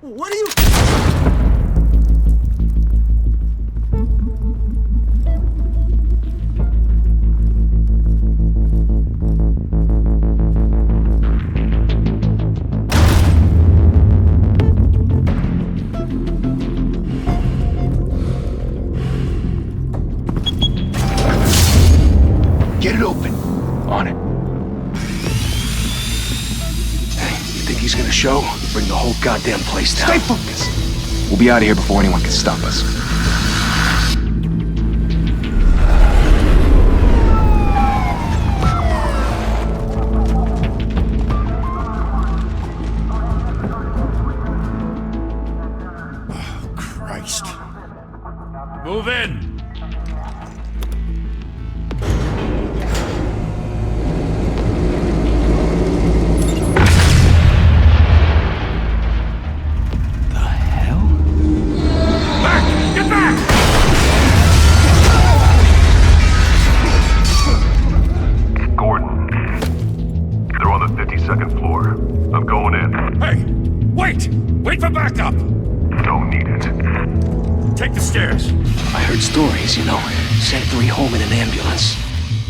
What are you... Get it open. On it. Hey, you think he's gonna show? Bring the whole goddamn place down. Stay focused. We'll be out of here before anyone can stop us. Oh, Christ. Move in! Wait for backup! Don't need it. Take the stairs. I heard stories, you know. Sent 3 home in an ambulance.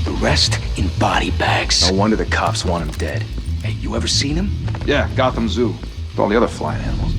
The rest in body bags. No wonder the cops want him dead. Hey, you ever seen him? Yeah, Gotham Zoo. With all the other flying animals.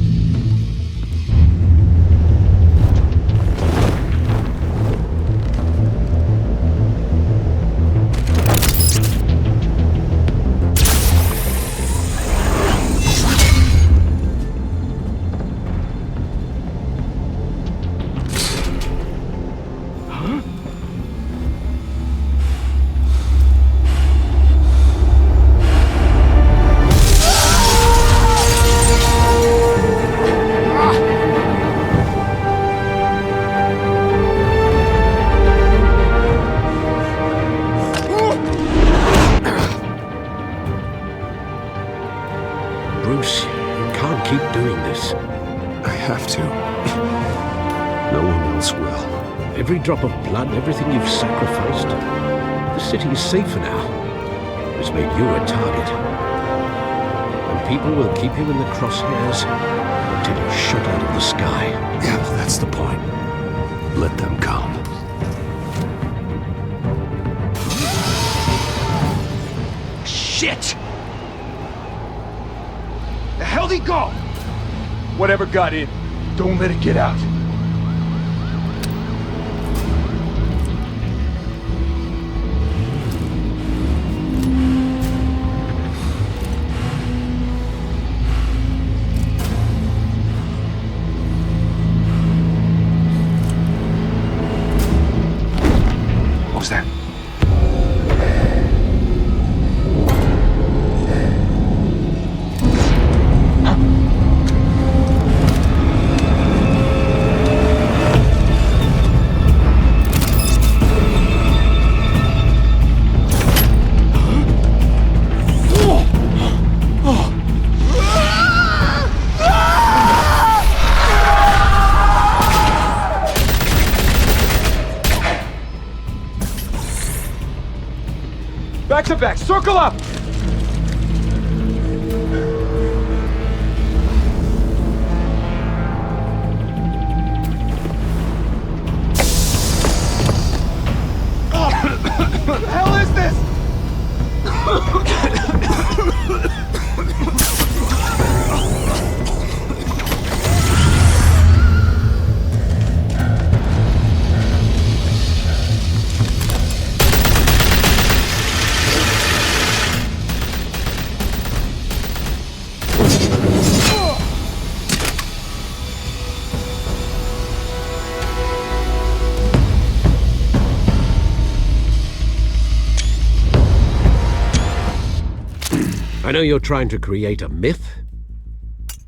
Bruce, you can't keep doing this. I have to. No one else will. Every drop of blood, everything you've sacrificed. The city is safer now. It's made you a target. And people will keep you in the crosshairs until you're shot out of the sky. Yeah, that's the point. Let them come. Shit! The hell'd he go? Whatever got in, don't let it get out. What was that? Back to back, circle up! What the hell is this? I know you're trying to create a myth,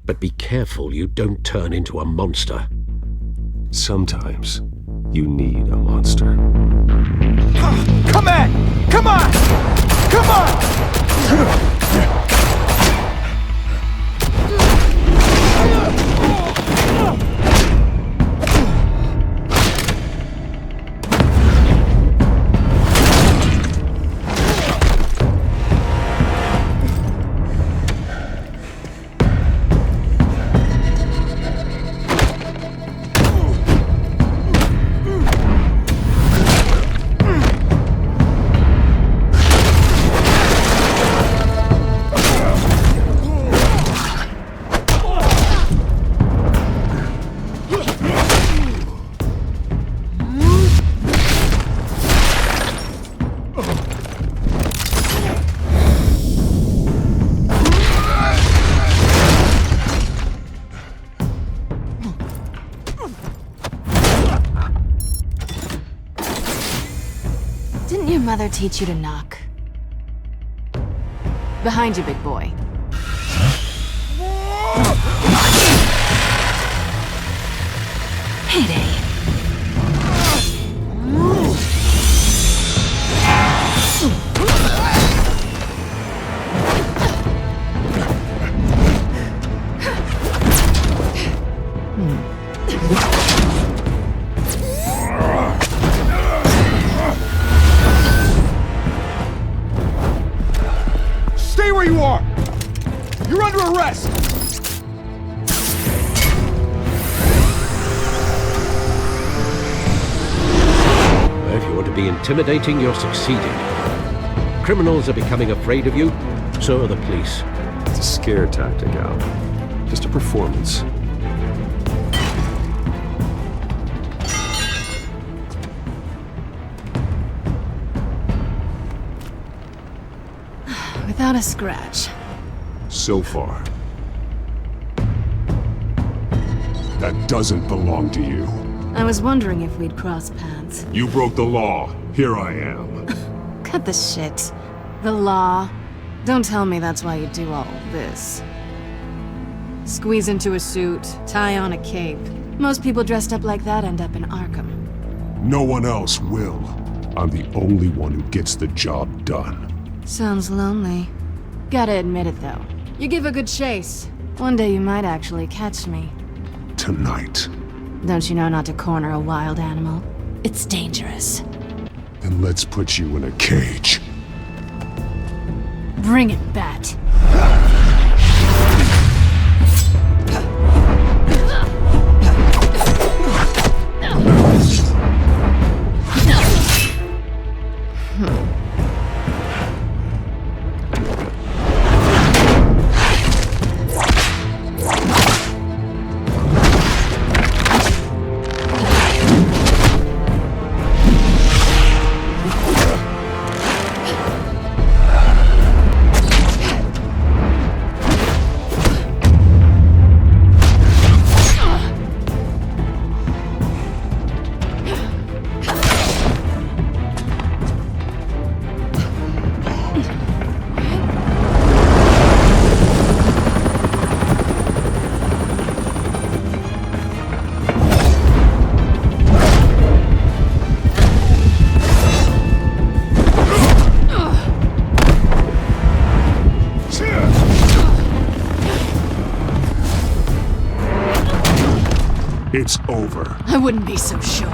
but be careful you don't turn into a monster. Sometimes you need a monster. Come on! Come on! Come on! Didn't your mother teach you to knock? Behind you, big boy. Payday. Stay where you are! You're under arrest! If you want to be intimidating, you're succeeding. Criminals are becoming afraid of you, so are the police. It's a scare tactic, Al. Just a performance. Without a scratch. So far. That doesn't belong to you. I was wondering if we'd cross paths. You broke the law. Here I am. Cut the shit. The law. Don't tell me that's why you do all this. Squeeze into a suit, tie on a cape. Most people dressed up like that end up in Arkham. No one else will. I'm the only one who gets the job done. Sounds lonely. Gotta admit it, though. You give a good chase. One day you might actually catch me. Tonight. Don't you know not to corner a wild animal? It's dangerous. Then let's put you in a cage. Bring it, Bat. It's over. I wouldn't be so sure.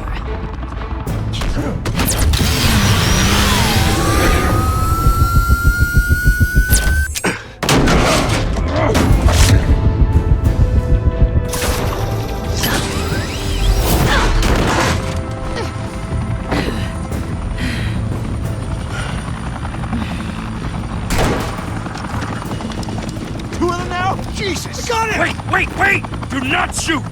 Two of them now? Jesus! Got it! Wait! Do not shoot!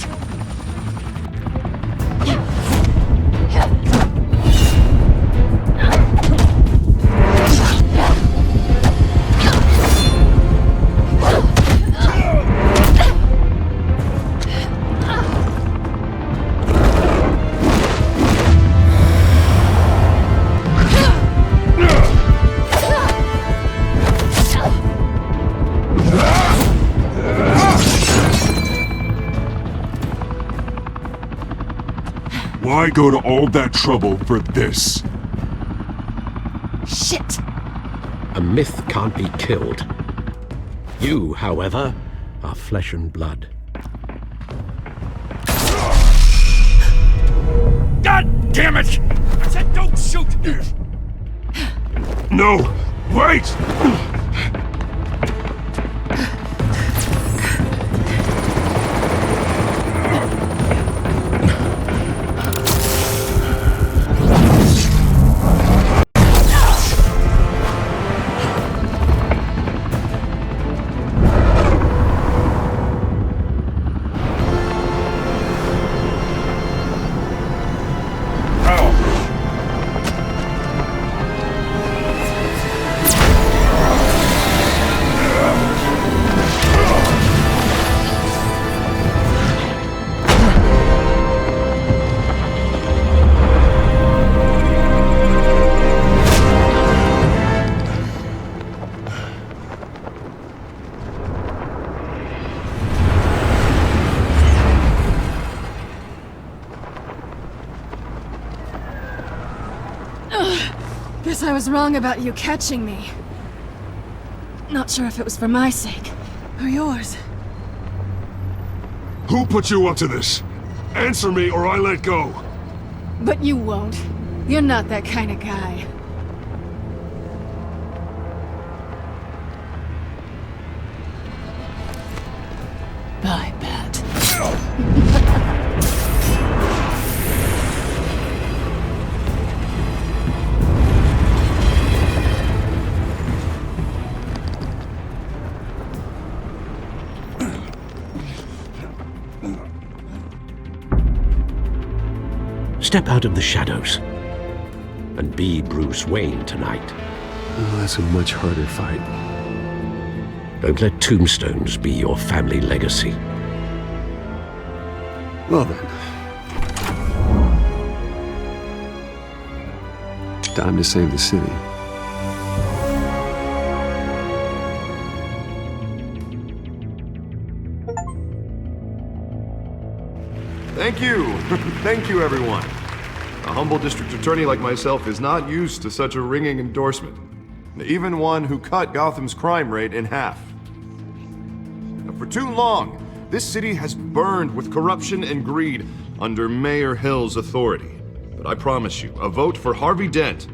Why go to all that trouble for this? Shit! A myth can't be killed. You, however, are flesh and blood. God damn it! I said don't shoot! No! Wait! Guess I was wrong about you catching me. Not sure if it was for my sake, or yours. Who put you up to this? Answer me or I let go. But you won't. You're not that kind of guy. I bet. Step out of the shadows and be Bruce Wayne tonight. Oh, that's a much harder fight. Don't let tombstones be your family legacy. Well then. Time to save the city. Thank you. Thank you, everyone. A humble district attorney like myself is not used to such a ringing endorsement. Even one who cut Gotham's crime rate in half. For too long, this city has burned with corruption and greed under Mayor Hill's authority. But I promise you, a vote for Harvey Dent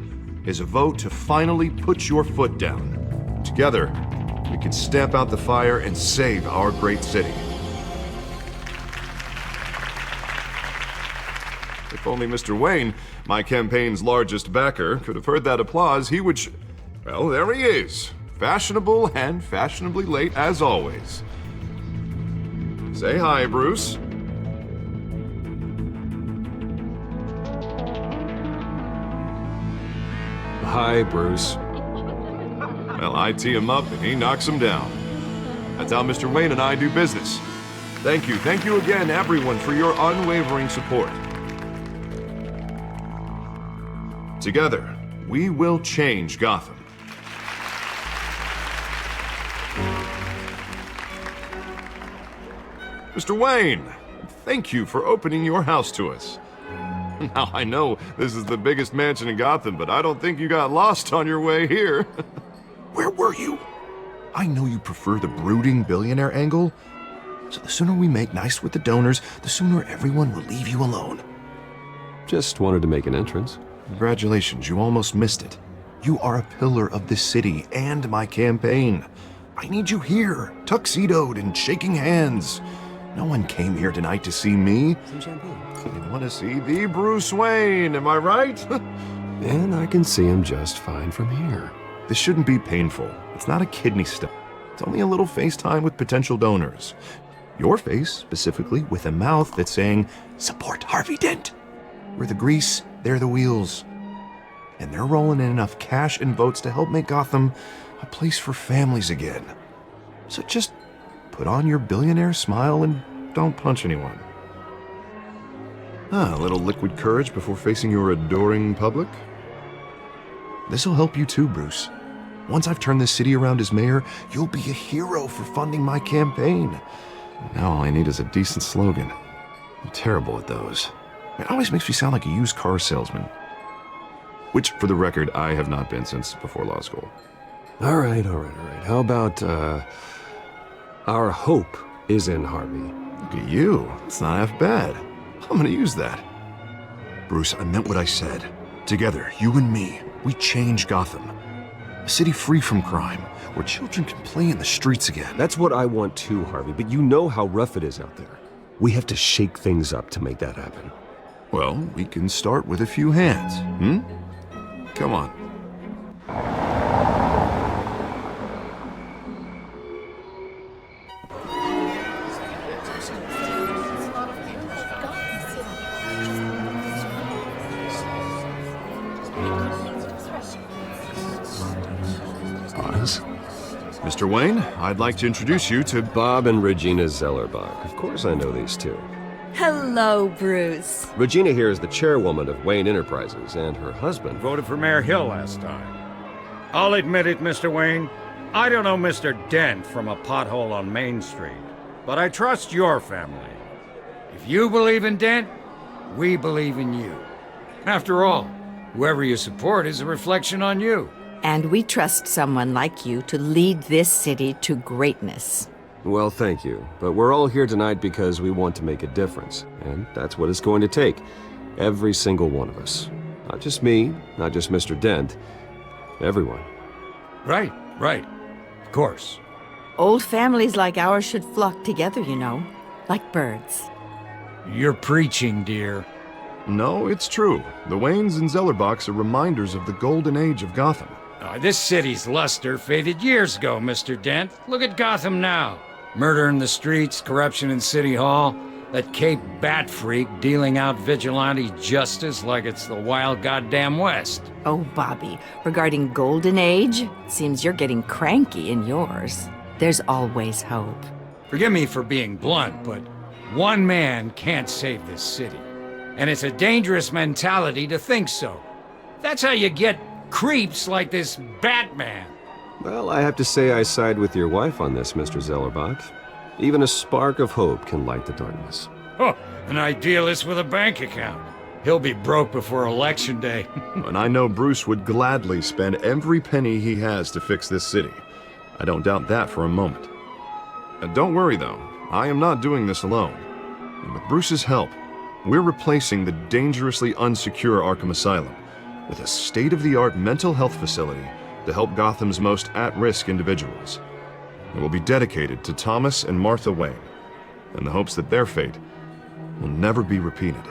is a vote to finally put your foot down. Together, we can stamp out the fire and save our great city. If only Mr. Wayne, my campaign's largest backer, could have heard that applause, he would well, there he is. Fashionable and fashionably late as always. Say hi, Bruce. Hi, Bruce. Well, I tee him up and he knocks him down. That's how Mr. Wayne and I do business. Thank you again, everyone, for your unwavering support. Together, we will change Gotham. Mr. Wayne, thank you for opening your house to us. Now, I know this is the biggest mansion in Gotham, but I don't think you got lost on your way here. Where were you? I know you prefer the brooding billionaire angle, so the sooner we make nice with the donors, the sooner everyone will leave you alone. Just wanted to make an entrance. Congratulations, you almost missed it. You are a pillar of this city and my campaign. I need you here, tuxedoed and shaking hands. No one came here tonight to see me. Some champagne. They want to see the Bruce Wayne, am I right? And I can see him just fine from here. This shouldn't be painful. It's not a kidney stone. It's only a little FaceTime with potential donors. Your face, specifically, with a mouth that's saying, support Harvey Dent. We're the grease, they're the wheels. And they're rolling in enough cash and votes to help make Gotham a place for families again. So just put on your billionaire smile and don't punch anyone. A little liquid courage before facing your adoring public. This'll help you too, Bruce. Once I've turned this city around as mayor, you'll be a hero for funding my campaign. Now all I need is a decent slogan. I'm terrible at those. It always makes me sound like a used car salesman. Which, for the record, I have not been since before law school. All right. How about, our hope is in Harvey. Look at you. It's not half bad. I'm gonna use that. Bruce, I meant what I said. Together, you and me, we change Gotham. A city free from crime, where children can play in the streets again. That's what I want too, Harvey, but you know how rough it is out there. We have to shake things up to make that happen. Well, we can start with a few hands, Come on. Oz? Mr. Wayne, I'd like to introduce you to Bob and Regina Zellerbach. Of course I know these two. Hello, Bruce. Regina here is the chairwoman of Wayne Enterprises, and her husband... Voted for Mayor Hill last time. I'll admit it, Mr. Wayne. I don't know Mr. Dent from a pothole on Main Street, but I trust your family. If you believe in Dent, we believe in you. After all, Whoever you support is a reflection on you. And we trust someone like you to lead this city to greatness. Well, thank you. But we're all here tonight because we want to make a difference. And that's what it's going to take. Every single one of us. Not just me, not just Mr. Dent. Everyone. Right. Of course. Old families like ours should flock together, you know, like birds. You're preaching, dear. No, it's true. The Waynes and Zellerbachs are reminders of the golden age of Gotham. This city's luster faded years ago, Mr. Dent. Look at Gotham now. Murder in the streets, corruption in City Hall, that Cape Bat freak dealing out vigilante justice like it's the wild goddamn West. Oh, Bobby, regarding Golden Age, seems you're getting cranky in yours. There's always hope. Forgive me for being blunt, but one man can't save this city. And it's a dangerous mentality to think so. That's how you get creeps like this Batman. Well, I have to say I side with your wife on this, Mr. Zellerbach. Even a spark of hope can light the darkness. Oh, an idealist with a bank account. He'll be broke before Election Day. And I know Bruce would gladly spend every penny he has to fix this city. I don't doubt that for a moment. Don't worry, though. I am not doing this alone. And with Bruce's help, we're replacing the dangerously unsecure Arkham Asylum with a state-of-the-art mental health facility to help Gotham's most at-risk individuals. It will be dedicated to Thomas and Martha Wayne, in the hopes that their fate will never be repeated.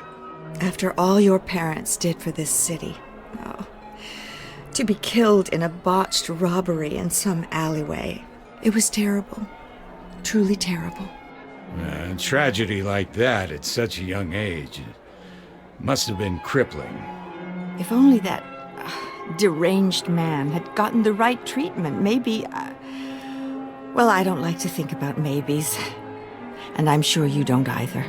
After all your parents did for this city, to be killed in a botched robbery in some alleyway, it was terrible. Truly terrible. A tragedy like that at such a young age must have been crippling. If only that deranged man had gotten the right treatment, maybe... Well, I don't like to think about maybes. And I'm sure you don't either.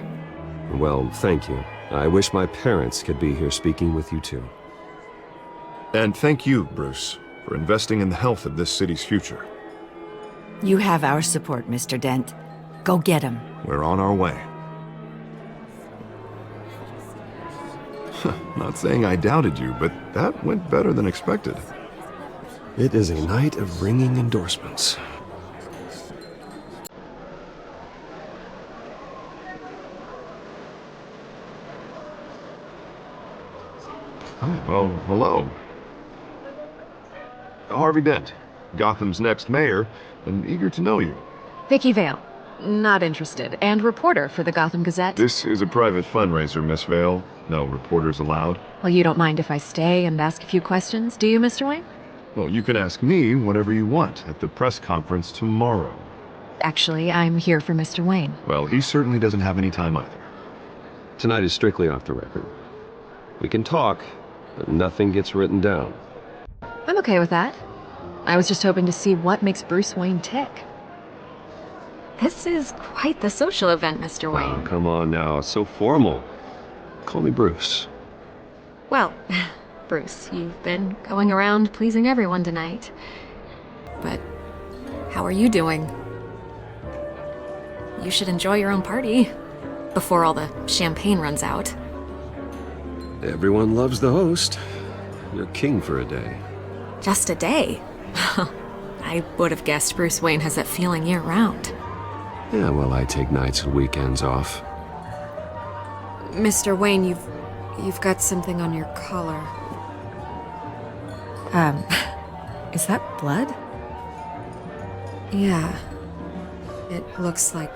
Well, thank you. I wish my parents could be here speaking with you too. And thank you, Bruce, for investing in the health of this city's future. You have our support, Mr. Dent. Go get him. We're on our way. Not saying I doubted you, but that went better than expected. It is a night of ringing endorsements. Oh, well, hello. Harvey Dent, Gotham's next mayor, and eager to know you. Vicky Vale. Not interested. And reporter for the Gotham Gazette. This is a private fundraiser, Miss Vale. No reporters allowed. Well, you don't mind if I stay and ask a few questions, do you, Mr. Wayne? Well, you can ask me whatever you want at the press conference tomorrow. Actually, I'm here for Mr. Wayne. Well, he certainly doesn't have any time either. Tonight is strictly off the record. We can talk, but nothing gets written down. I'm okay with that. I was just hoping to see what makes Bruce Wayne tick. This is quite the social event, Mr. Wayne. Oh, come on now. It's so formal. Call me Bruce. Well, Bruce, you've been going around pleasing everyone tonight. But how are you doing? You should enjoy your own party before all the champagne runs out. Everyone loves the host. You're king for a day. Just a day? I would have guessed Bruce Wayne has that feeling year-round. Yeah, well, I take nights and weekends off. Mr. Wayne, you've got something on your collar. Is that blood? Yeah. It looks like...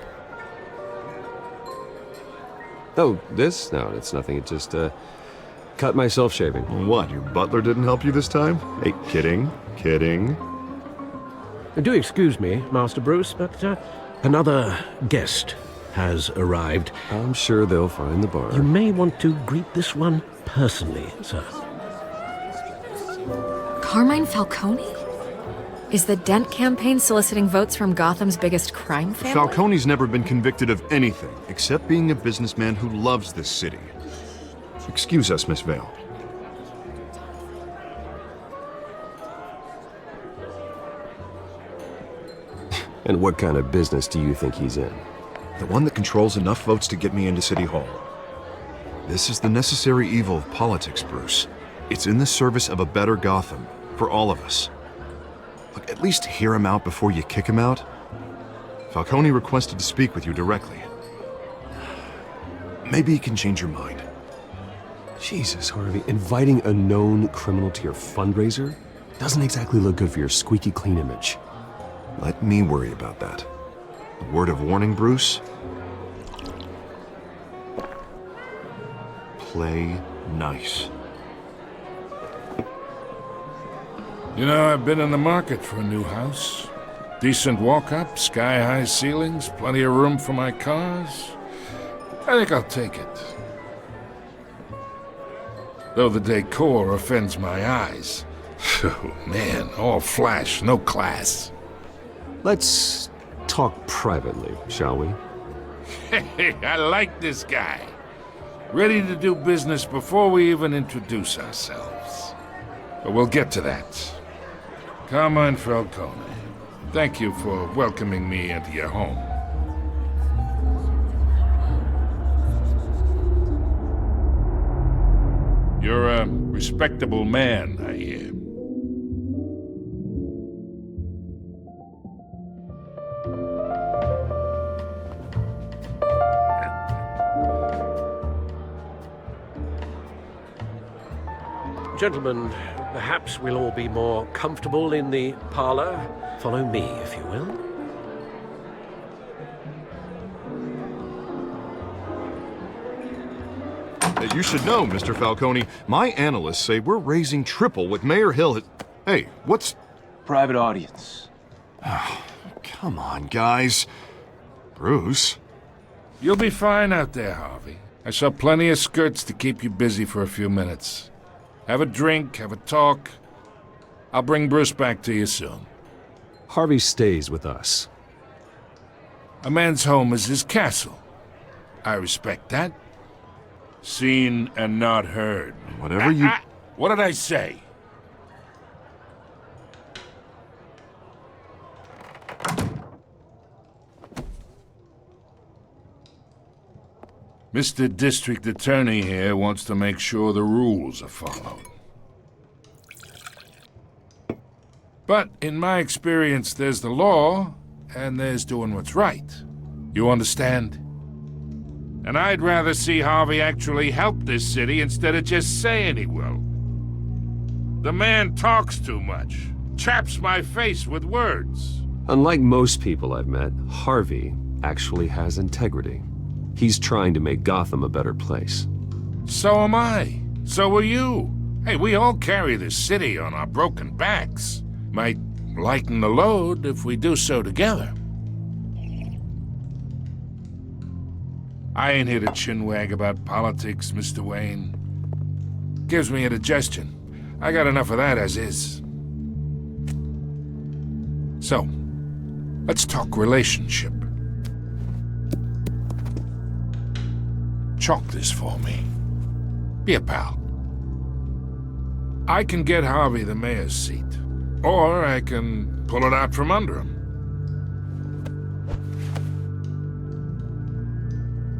Oh, this? No, it's nothing. It just, cut myself shaving. What, your butler didn't help you this time? Hey, kidding. Do excuse me, Master Bruce, but another guest has arrived. I'm sure they'll find the bar. You may want to greet this one personally, sir. Carmine Falcone? Is the Dent campaign soliciting votes from Gotham's biggest crime family? Falcone's never been convicted of anything except being a businessman who loves this city. Excuse us, Miss Vale. And what kind of business do you think he's in? The one that controls enough votes to get me into City Hall. This is the necessary evil of politics, Bruce. It's in the service of a better Gotham, for all of us. Look, at least hear him out before you kick him out. Falcone requested to speak with you directly. Maybe he can change your mind. Jesus, Harvey, inviting a known criminal to your fundraiser doesn't exactly look good for your squeaky clean image. Let me worry about that. A word of warning, Bruce? Play nice. You know, I've been in the market for a new house. Decent walk-up, sky-high ceilings, plenty of room for my cars. I think I'll take it. Though the decor offends my eyes. Oh, man, all flash, no class. Let's talk privately, shall we? Hey, I like this guy. Ready to do business before we even introduce ourselves. But we'll get to that. Carmine Falcone, thank you for welcoming me into your home. You're a respectable man, I hear. Gentlemen, perhaps we'll all be more comfortable in the parlor. Follow me, if you will. You should know, Mr. Falcone, my analysts say we're raising triple what Mayor Hill has... Hey, what's... Private audience. Come on, guys. Bruce? You'll be fine out there, Harvey. I saw plenty of skirts to keep you busy for a few minutes. Have a drink, have a talk. I'll bring Bruce back to you soon. Harvey stays with us. A man's home is his castle. I respect that. Seen and not heard. Whatever you... What did I say? Mr. District Attorney here wants to make sure the rules are followed. But in my experience, there's the law, and there's doing what's right. You understand? And I'd rather see Harvey actually help this city instead of just saying he will. The man talks too much, chaps my face with words. Unlike most people I've met, Harvey actually has integrity. He's trying to make Gotham a better place. So am I. So are you. Hey, we all carry this city on our broken backs. Might lighten the load if we do so together. I ain't here to chinwag about politics, Mr. Wayne. Gives me indigestion. I got enough of that as is. So, let's talk relationship. Chalk this for me. Be a pal. I can get Harvey the mayor's seat, or I can pull it out from under him.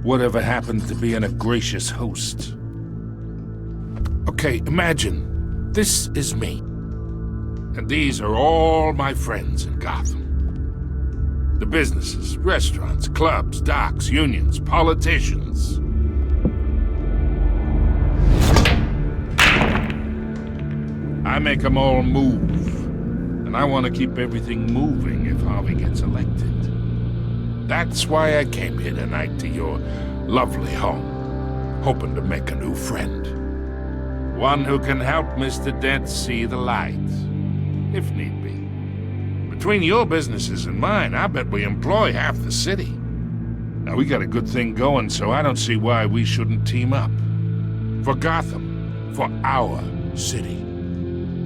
Whatever happens to being a gracious host. Okay, imagine, this is me. And these are all my friends in Gotham. The businesses, restaurants, clubs, docks, unions, politicians. I make them all move. And I want to keep everything moving if Harvey gets elected. That's why I came here tonight to your lovely home, hoping to make a new friend. One who can help Mr. Dent see the light, if need be. Between your businesses and mine, I bet we employ half the city. Now, we got a good thing going, so I don't see why we shouldn't team up. For Gotham, for our city.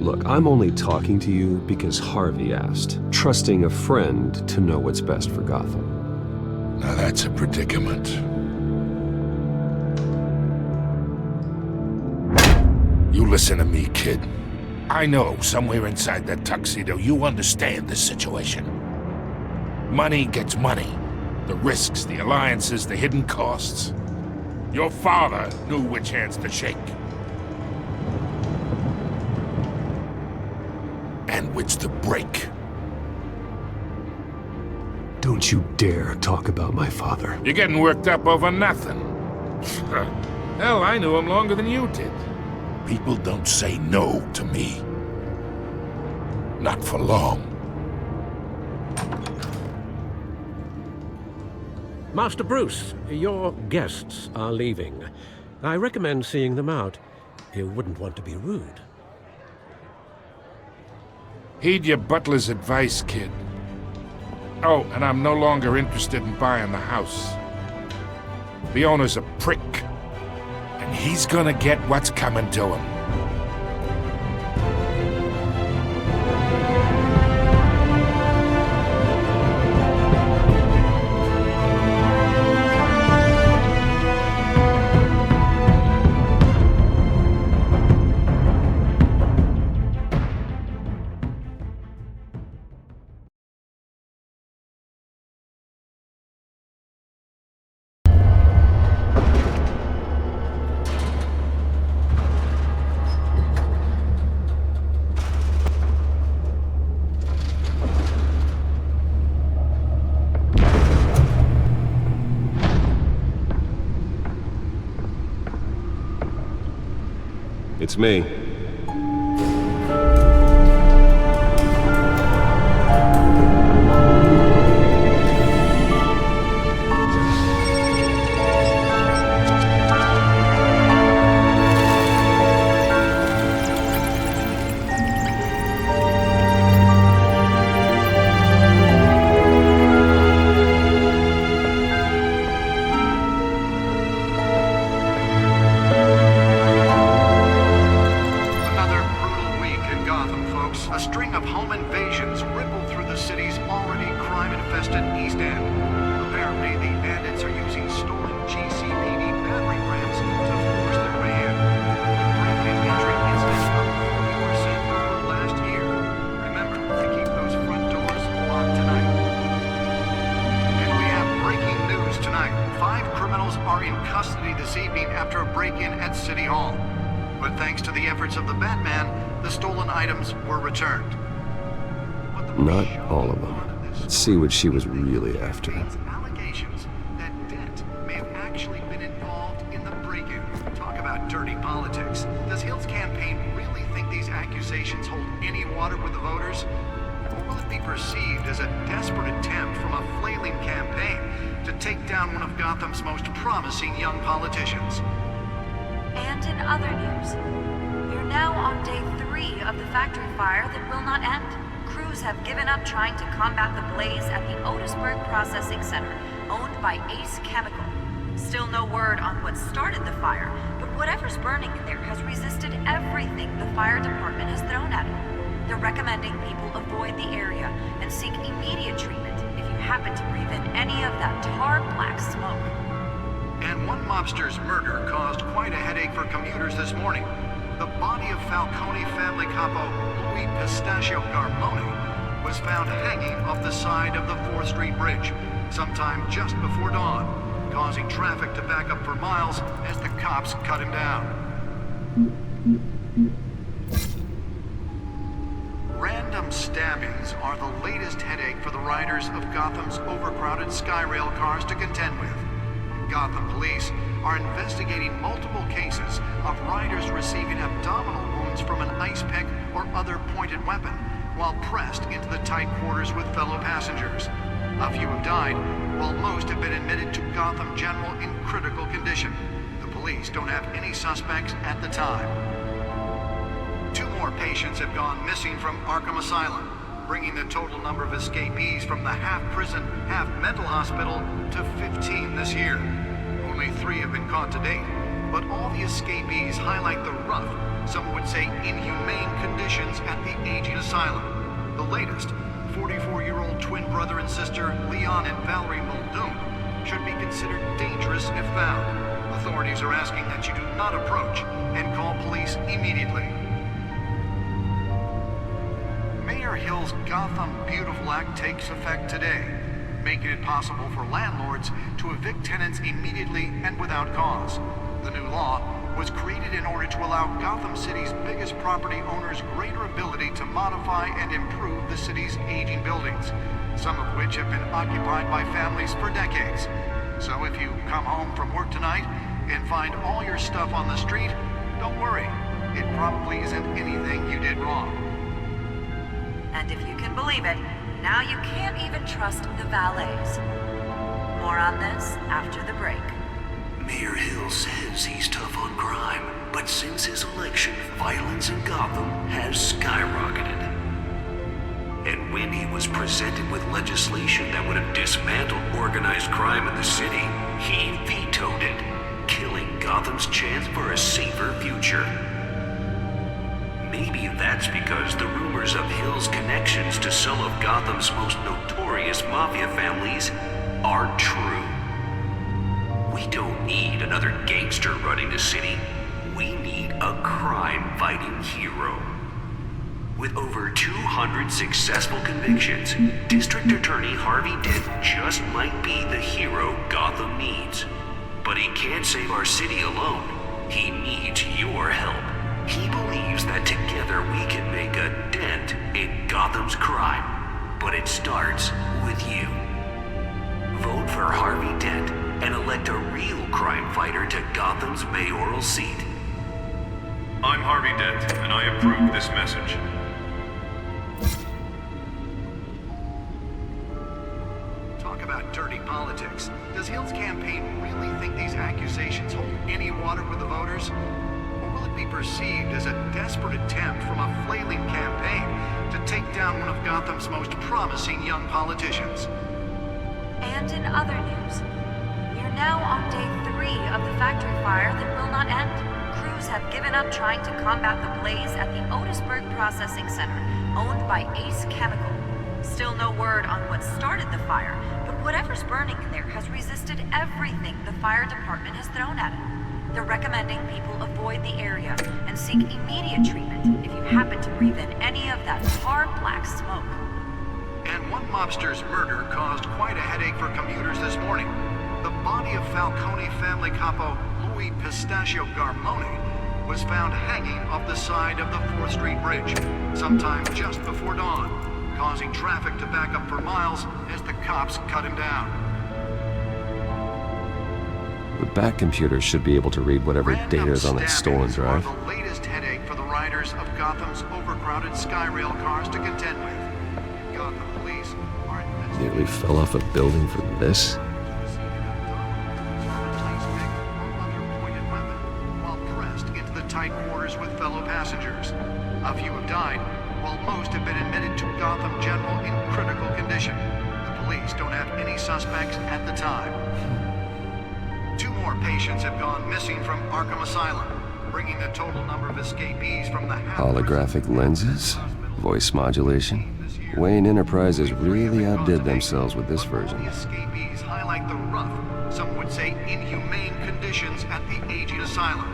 Look, I'm only talking to you because Harvey asked, trusting a friend to know what's best for Gotham. Now that's a predicament. You listen to me, kid. I know somewhere inside that tuxedo you understand this situation. Money gets money. The risks, the alliances, the hidden costs. Your father knew which hands to shake. which to break. Don't you dare talk about my father. You're getting worked up over nothing. Hell, I knew him longer than you did. People don't say no to me. Not for long. Master Bruce, your guests are leaving. I recommend seeing them out. You wouldn't want to be rude. Heed your butler's advice, kid. Oh, and I'm no longer interested in buying the house. The owner's a prick, and he's gonna get what's coming to him. It's me. Not all of them. Let's see what she was really after. Allegations that Dent may have actually been involved in the break-in. Talk about dirty politics. Does Hill's campaign really think these accusations hold any water with the voters? Or will it be perceived as a desperate attempt from a flailing campaign to take down one of Gotham's most promising young politicians? And in other news, we're now on day 3 of the factory fire that will not end. Crews have given up trying to combat the blaze at the Otisburg Processing Center, owned by Ace Chemical. Still no word on what started the fire, but whatever's burning in there has resisted everything the fire department has thrown at it. They're recommending people avoid the area and seek immediate treatment if you happen to breathe in any of that tar black smoke. And one mobster's murder caused quite a headache for commuters this morning. The body of Falcone family capo Louis Pistachio Garmone was found hanging off the side of the 4th Street Bridge sometime just before dawn, causing traffic to back up for miles as the cops cut him down. Random stabbings are the latest headache for the riders of Gotham's overcrowded Skyrail cars to contend with. Gotham police are investigating multiple cases of riders receiving abdominal wounds from an ice pick or other pointed weapon while pressed into the tight quarters with fellow passengers. A few have died, while most have been admitted to Gotham General in critical condition. The police don't have any suspects at the time. 2 more patients have gone missing from Arkham Asylum, bringing the total number of escapees from the half-prison, half-mental hospital to 15 this year. Only 3 have been caught to date, but all the escapees highlight the rough, some would say inhumane conditions at the aging asylum. The latest, 44-year-old twin brother and sister Leon and Valerie Muldoon, should be considered dangerous if found. Authorities are asking that you do not approach and call police immediately. Mayor Hill's Gotham Beautiful Act takes effect today, making it possible for landlords to evict tenants immediately and without cause. The new law was created in order to allow Gotham City's biggest property owners greater ability to modify and improve the city's aging buildings, some of which have been occupied by families for decades. So if you come home from work tonight and find all your stuff on the street, don't worry. It probably isn't anything you did wrong. And if you can believe it, now you can't even trust the valets. More on this after the break. Mayor Hill says he's tough on crime, but since his election, violence in Gotham has skyrocketed. And when he was presented with legislation that would have dismantled organized crime in the city, he vetoed it, killing Gotham's chance for a safer future. Maybe that's because the rumors of Hill's connections to some of Gotham's most notorious mafia families are true. We don't need another gangster running the city. We need a crime-fighting hero. With over 200 successful convictions, District Attorney Harvey Dent just might be the hero Gotham needs. But he can't save our city alone. He needs your help. He believes that together we can make a dent in Gotham's crime. But it starts with you. Vote for Harvey Dent and elect a real crime fighter to Gotham's mayoral seat. I'm Harvey Dent, and I approve this message. Talk about dirty politics. Does Hill's campaign really think these accusations hold any water with the voters? Or will it be perceived as a desperate attempt from a flailing campaign to take down one of Gotham's most promising young politicians? And in other news, we're now on day 3 of the factory fire that will not end. Crews have given up trying to combat the blaze at the Otisburg Processing Center, owned by Ace Chemical. Still no word on what started the fire, but whatever's burning in there has resisted everything the fire department has thrown at it. They're recommending people avoid the area and seek immediate treatment if you happen to breathe in any of that tar black smoke. And one mobster's murder caused quite a headache for commuters this morning. The body of Falcone family capo Louis Pistachio Garmoni was found hanging off the side of the 4th Street Bridge, sometime just before dawn, causing traffic to back up for miles as the cops cut him down. The back computer should be able to read whatever data is on that stolen drive. Are the latest headache for the riders of Gotham's overcrowded Skyrail cars to contend with. Gotham police are Nearly fell off a building for this? while pressed into the tight quarters with fellow passengers. A few have died, while most have been admitted to Gotham General in critical condition. The police don't have any suspects at the time. 2 more patients have gone missing from Arkham Asylum, bringing the total number of escapees from the Holographic lenses? Voice modulation? Wayne Enterprises really outdid themselves with this version. The escapees highlight the rough, some would say inhumane conditions at the aging asylum.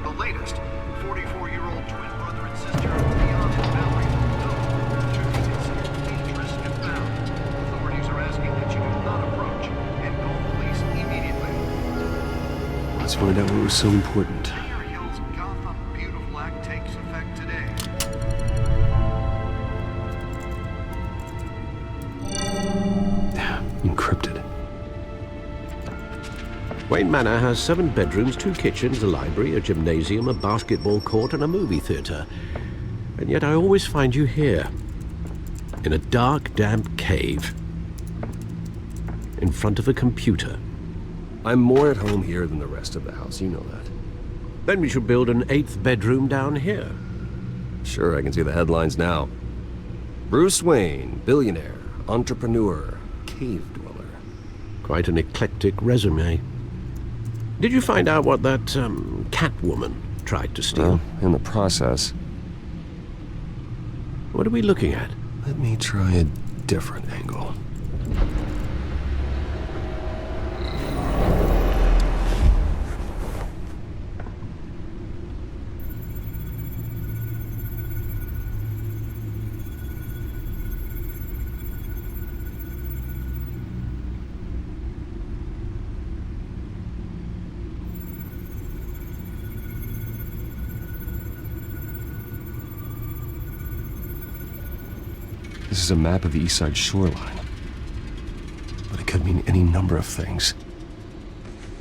The latest, 44-year-old twin brother and sister Leon and Valerie dangerous and found. Authorities are asking that you do not approach and call police immediately. Let's find out what was so important. Mayor Hill's Gotham Beautiful Act takes effect today. Encrypted. Wayne Manor has 7 bedrooms, 2 kitchens, a library, a gymnasium, a basketball court, and a movie theater. And yet I always find you here, in a dark, damp cave, in front of a computer. I'm more at home here than the rest of the house, you know that. Then we should build an 8th bedroom down here. Sure, I can see the headlines now. Bruce Wayne, billionaire, entrepreneur, cave dweller. Quite an eclectic resume. Did you find out what that, Catwoman tried to steal? Well, in the process. What are we looking at? Let me try a different angle. This is a map of the East Side shoreline. But it could mean any number of things.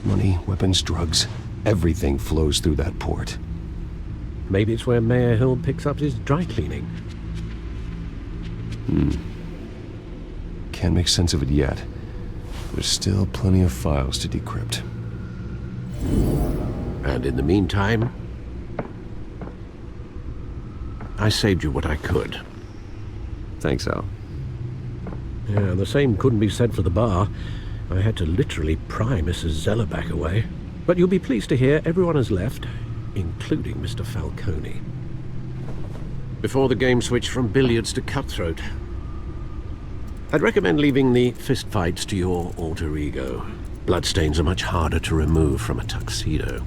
Money, weapons, drugs, everything flows through that port. Maybe it's where Mayor Hill picks up his dry cleaning. Can't make sense of it yet. There's still plenty of files to decrypt. And in the meantime, I saved you what I could. Thanks, Al. Yeah, the same couldn't be said for the bar. I had to literally pry Mrs. Zellerback away. But you'll be pleased to hear everyone has left, including Mr. Falcone. Before the game switched from billiards to cutthroat. I'd recommend leaving the fistfights to your alter ego. Bloodstains are much harder to remove from a tuxedo.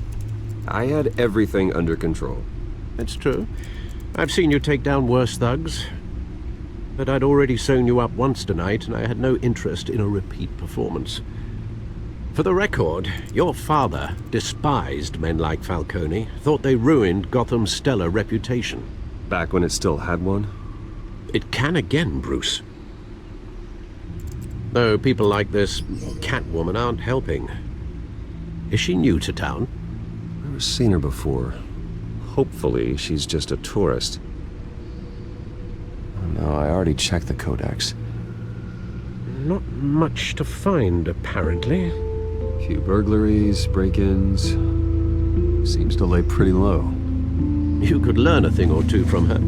I had everything under control. That's true. I've seen you take down worse thugs. But I'd already sewn you up once tonight, and I had no interest in a repeat performance. For the record, your father despised men like Falcone, thought they ruined Gotham's stellar reputation. Back when it still had one? It can again, Bruce. Though people like this Catwoman aren't helping. Is she new to town? I've never seen her before. Hopefully, she's just a tourist. Oh, no, I already checked the codex. Not much to find, apparently. Few burglaries, break-ins. Seems to lay pretty low. You could learn a thing or two from her.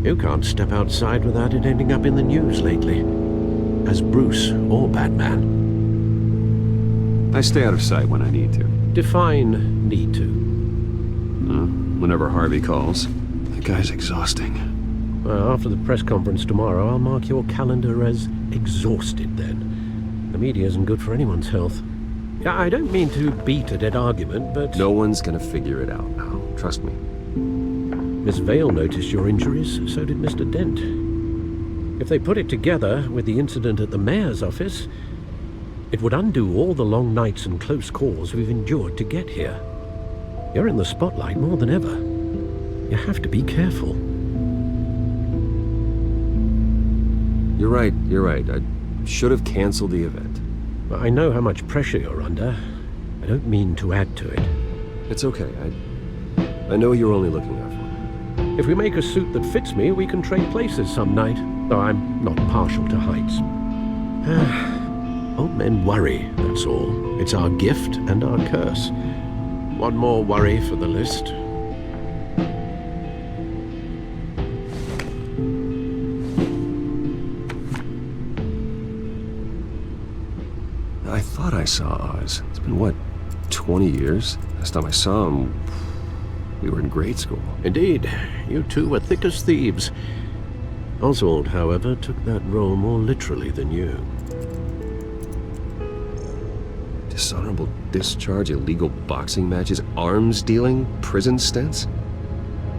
You can't step outside without it ending up in the news lately. As Bruce or Batman. I stay out of sight when I need to. Define need to. Whenever Harvey calls. That guy's exhausting. Well, after the press conference tomorrow, I'll mark your calendar as exhausted then. The media isn't good for anyone's health. I don't mean to beat a dead argument, but... No one's gonna figure it out now. Trust me. Miss Vale noticed your injuries, so did Mr. Dent. If they put it together with the incident at the mayor's office, it would undo all the long nights and close calls we've endured to get here. You're in the spotlight more than ever. You have to be careful. You're right. I should have canceled the event. I know how much pressure you're under. I don't mean to add to it. It's okay. I know you're only looking out for me. If we make a suit that fits me, we can trade places some night. Though I'm not partial to heights. Old men worry, that's all. It's our gift and our curse. One more worry for the list. I thought I saw Oz. It's been, what, 20 years? Last time I saw him, we were in grade school. Indeed. You two were thick as thieves. Oswald, however, took that role more literally than you. Dishonorable discharge, illegal boxing matches, arms dealing, prison stints?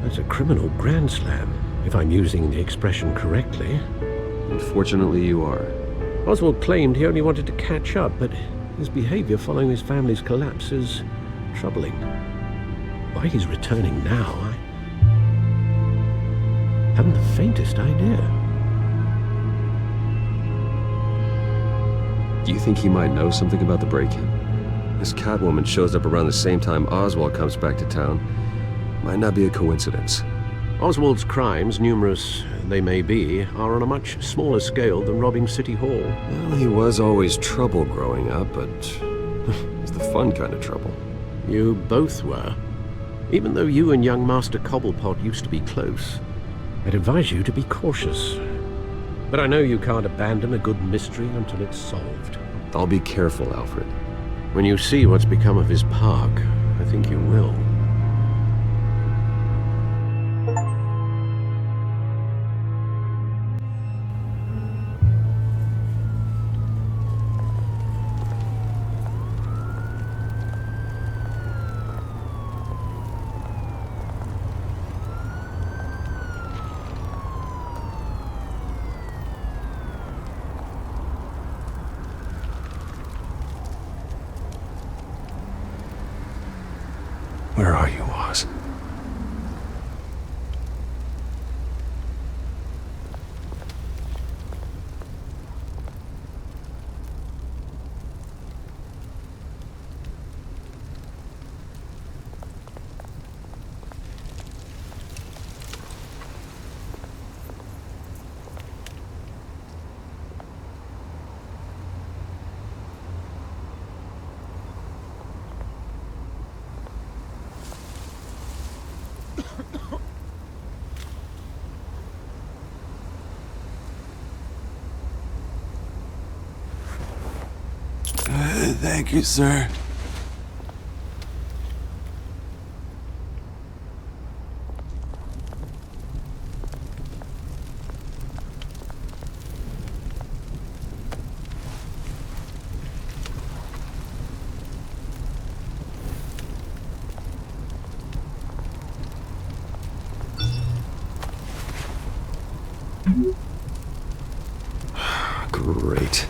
That's a criminal grand slam, if I'm using the expression correctly. Unfortunately, you are. Oswald claimed he only wanted to catch up, but his behavior following his family's collapse is troubling. Why he's returning now, I haven't the faintest idea. Do you think he might know something about the break-in? This Catwoman shows up around the same time Oswald comes back to town. Might not be a coincidence. Oswald's crimes, numerous they may be, are on a much smaller scale than robbing City Hall. Well, he was always trouble growing up, but it's the fun kind of trouble. You both were. Even though you and young Master Cobblepot used to be close. I'd advise you to be cautious. But I know you can't abandon a good mystery until it's solved. I'll be careful, Alfred. When you see what's become of his park, I think you will. Where are you, Oz? Thank you, sir. Great.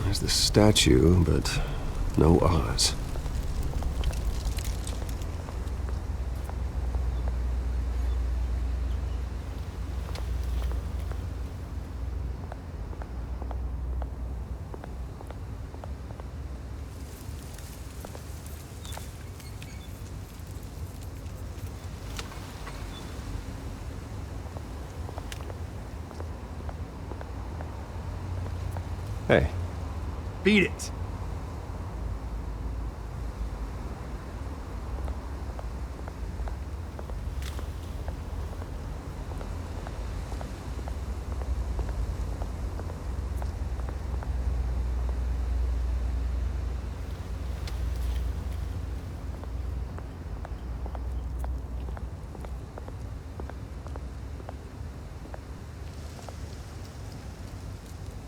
There's the statue, but no Oz. Hey. Beat it.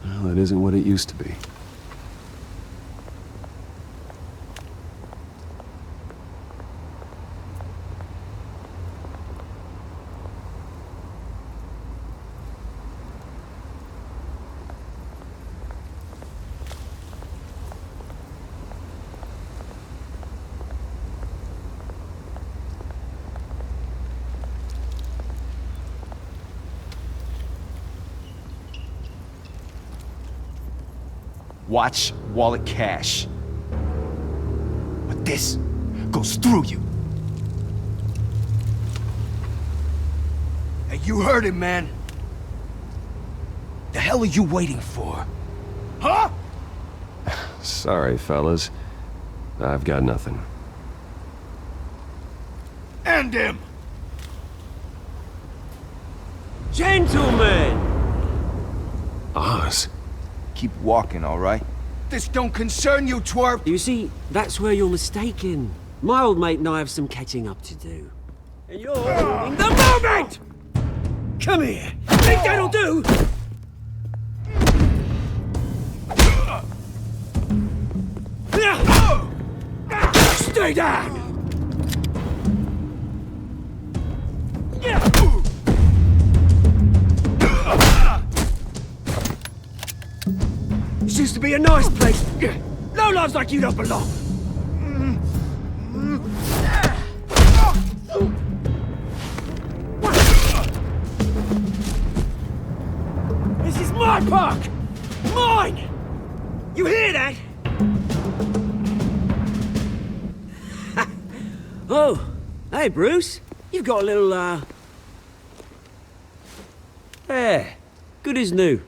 Well, it isn't what it used to be. Watch wallet cash. But this goes through you. Hey, you heard him, man. The hell are you waiting for? Huh? Sorry, fellas. I've got nothing. End him! Gentlemen! Oz? Keep walking, all right? This don't concern you, twerp! You see, that's where you're mistaken. My old mate and I have some catching up to do. And you're ruining the moment! Come here! Think that'll do? Stay down! This used to be a nice place. No lives like you don't belong. This is my park! Mine! You hear that? Oh, hey Bruce. You've got a little, There. Good as new.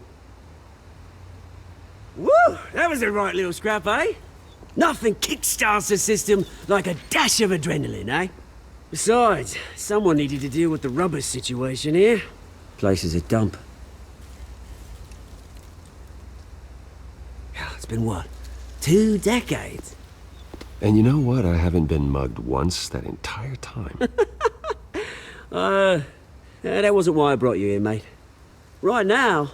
Woo! That was a right little scrap, eh? Nothing kickstarts the system like a dash of adrenaline, eh? Besides, someone needed to deal with the rubbish situation here. Place is a dump. It's been what? 2 decades? And you know what? I haven't been mugged once that entire time. That wasn't why I brought you here, mate. Right now,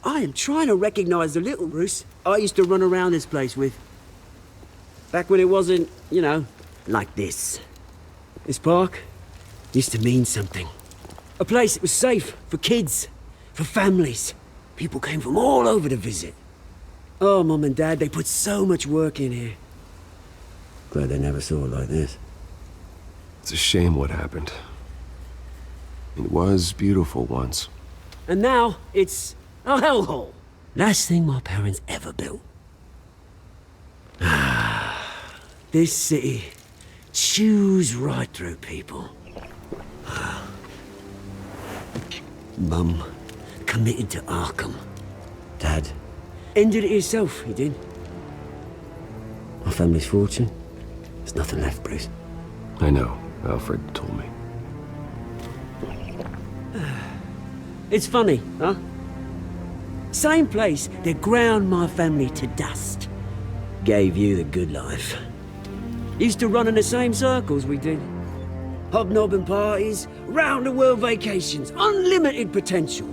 I am trying to recognize the little Bruce I used to run around this place with. Back when it wasn't, you know, like this. This park used to mean something. A place that was safe for kids, for families. People came from all over to visit. Oh, Mum and Dad, they put so much work in here. Glad they never saw it like this. It's a shame what happened. It was beautiful once. And now, it's a hellhole. Last thing my parents ever built. This city chews right through people. Mum committed to Arkham. Dad ended it himself, he did. My family's fortune. There's nothing left, Bruce. I know. Alfred told me. It's funny, huh? Same place that ground my family to dust. Gave you the good life. Used to run in the same circles we did. Hobnobbing parties, round-the-world vacations, unlimited potential.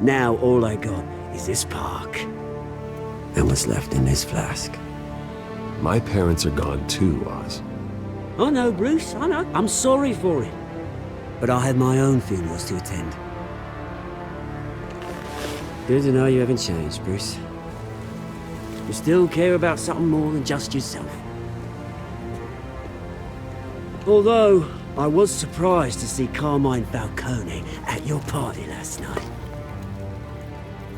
Now all I got is this park. And what's left in this flask. My parents are gone too, Oz. I know, Bruce, I know. I'm sorry for it. But I have my own funerals to attend. Good to know you haven't changed, Bruce. You still care about something more than just yourself. Although, I was surprised to see Carmine Falcone at your party last night.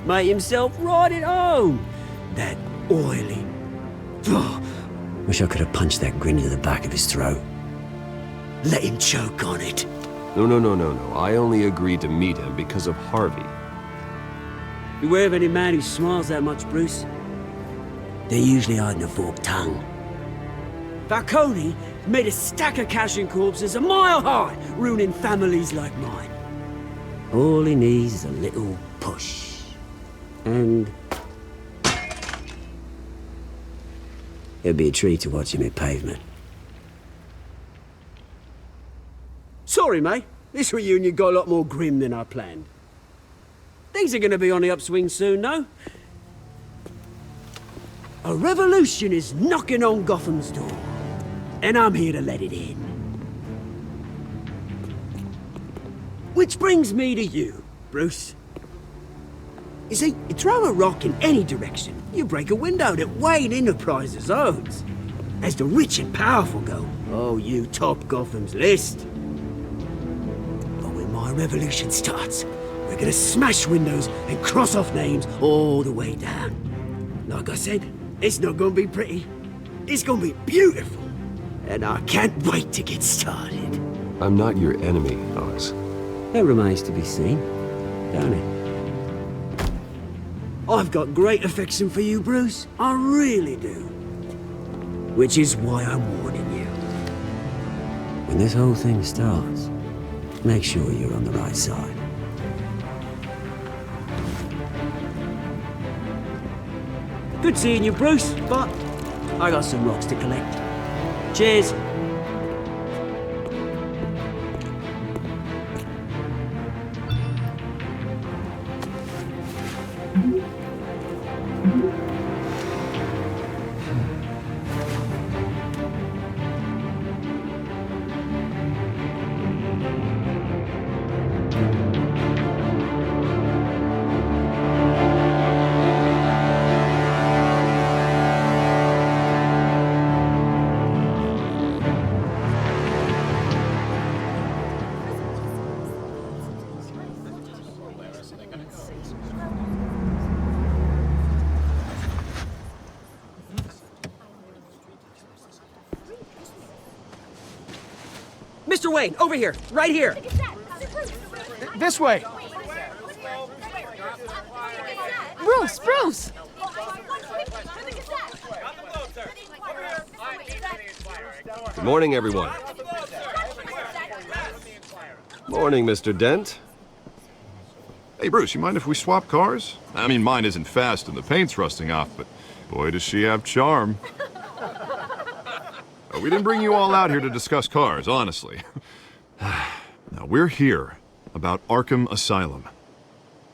Made himself right at home. That oily... Oh, wish I could have punched that grin into the back of his throat. Let him choke on it. No. I only agreed to meet him because of Harvey. Beware of any man who smiles that much, Bruce. They're usually hiding a forked tongue. Falcone made a stack of cash and corpses a mile high, ruining families like mine. All he needs is a little push. And... it'd be a treat to watch him hit pavement. Sorry, mate. This reunion got a lot more grim than I planned. Things are gonna be on the upswing soon, though. A revolution is knocking on Gotham's door. And I'm here to let it in. Which brings me to you, Bruce. You see, you throw a rock in any direction, you break a window that Wayne Enterprises owns. As the rich and powerful go, oh, you top Gotham's list. But when my revolution starts, we're gonna smash windows and cross off names all the way down. Like I said, it's not gonna be pretty. It's gonna be beautiful. And I can't wait to get started. I'm not your enemy, Oz. That remains to be seen, don't it? I've got great affection for you, Bruce. I really do. Which is why I'm warning you. When this whole thing starts, make sure you're on the right side. Good seeing you, Bruce, but I got some rocks to collect. Cheers. Mr. Wayne, over here, right here. This way. Bruce! Good morning, everyone. Morning, Mr. Dent. Hey, Bruce, you mind if we swap cars? I mean, mine isn't fast and the paint's rusting off, but boy, does she have charm. We didn't bring you all out here to discuss cars, honestly. Now, we're here about Arkham Asylum.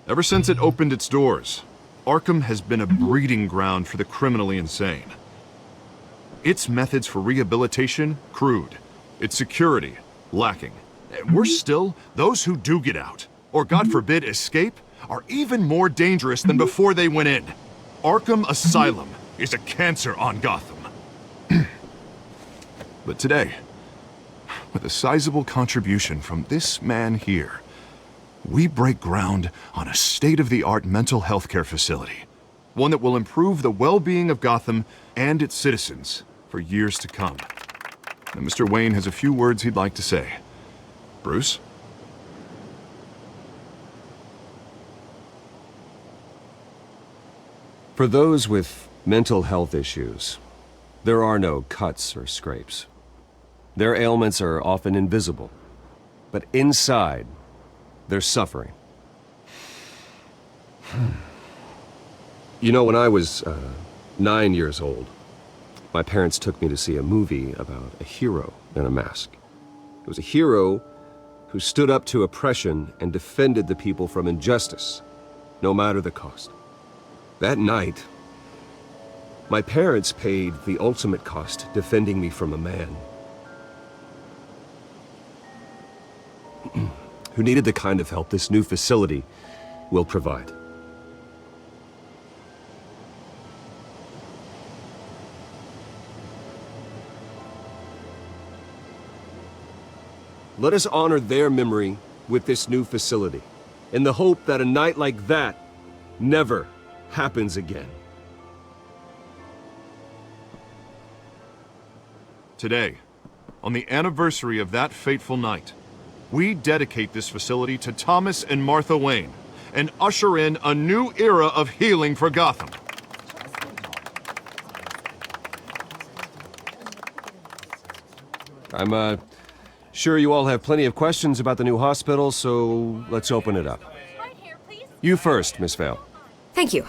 Ever since it opened its doors, Arkham has been a breeding ground for the criminally insane. Its methods for rehabilitation, crude. Its security, lacking. And worse still, those who do get out, or God forbid escape, are even more dangerous than before they went in. Arkham Asylum is a cancer on Gotham. But today, with a sizable contribution from this man here, we break ground on a state-of-the-art mental health care facility. One that will improve the well-being of Gotham and its citizens for years to come. Now, Mr. Wayne has a few words he'd like to say. Bruce? For those with mental health issues, there are no cuts or scrapes. Their ailments are often invisible, but inside, they're suffering. You know, when I was 9 years old, my parents took me to see a movie about a hero in a mask. It was a hero who stood up to oppression and defended the people from injustice, no matter the cost. That night, my parents paid the ultimate cost defending me from a man who needed the kind of help this new facility will provide. Let us honor their memory with this new facility, in the hope that a night like that never happens again. Today, on the anniversary of that fateful night, we dedicate this facility to Thomas and Martha Wayne and usher in a new era of healing for Gotham. I'm sure you all have plenty of questions about the new hospital, so let's open it up. You first, Miss Vale. Thank you.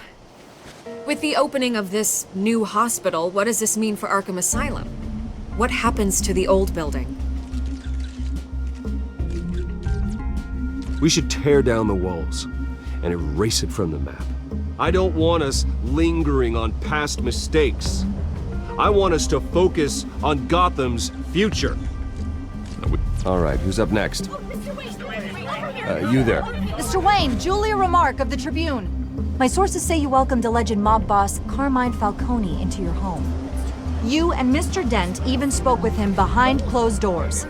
With the opening of this new hospital, what does this mean for Arkham Asylum? What happens to the old building? We should tear down the walls and erase it from the map. I don't want us lingering on past mistakes. I want us to focus on Gotham's future. All right, who's up next? You there. Mr. Wayne, Julia Remark of the Tribune. My sources say you welcomed alleged mob boss Carmine Falcone into your home. You and Mr. Dent even spoke with him behind closed doors.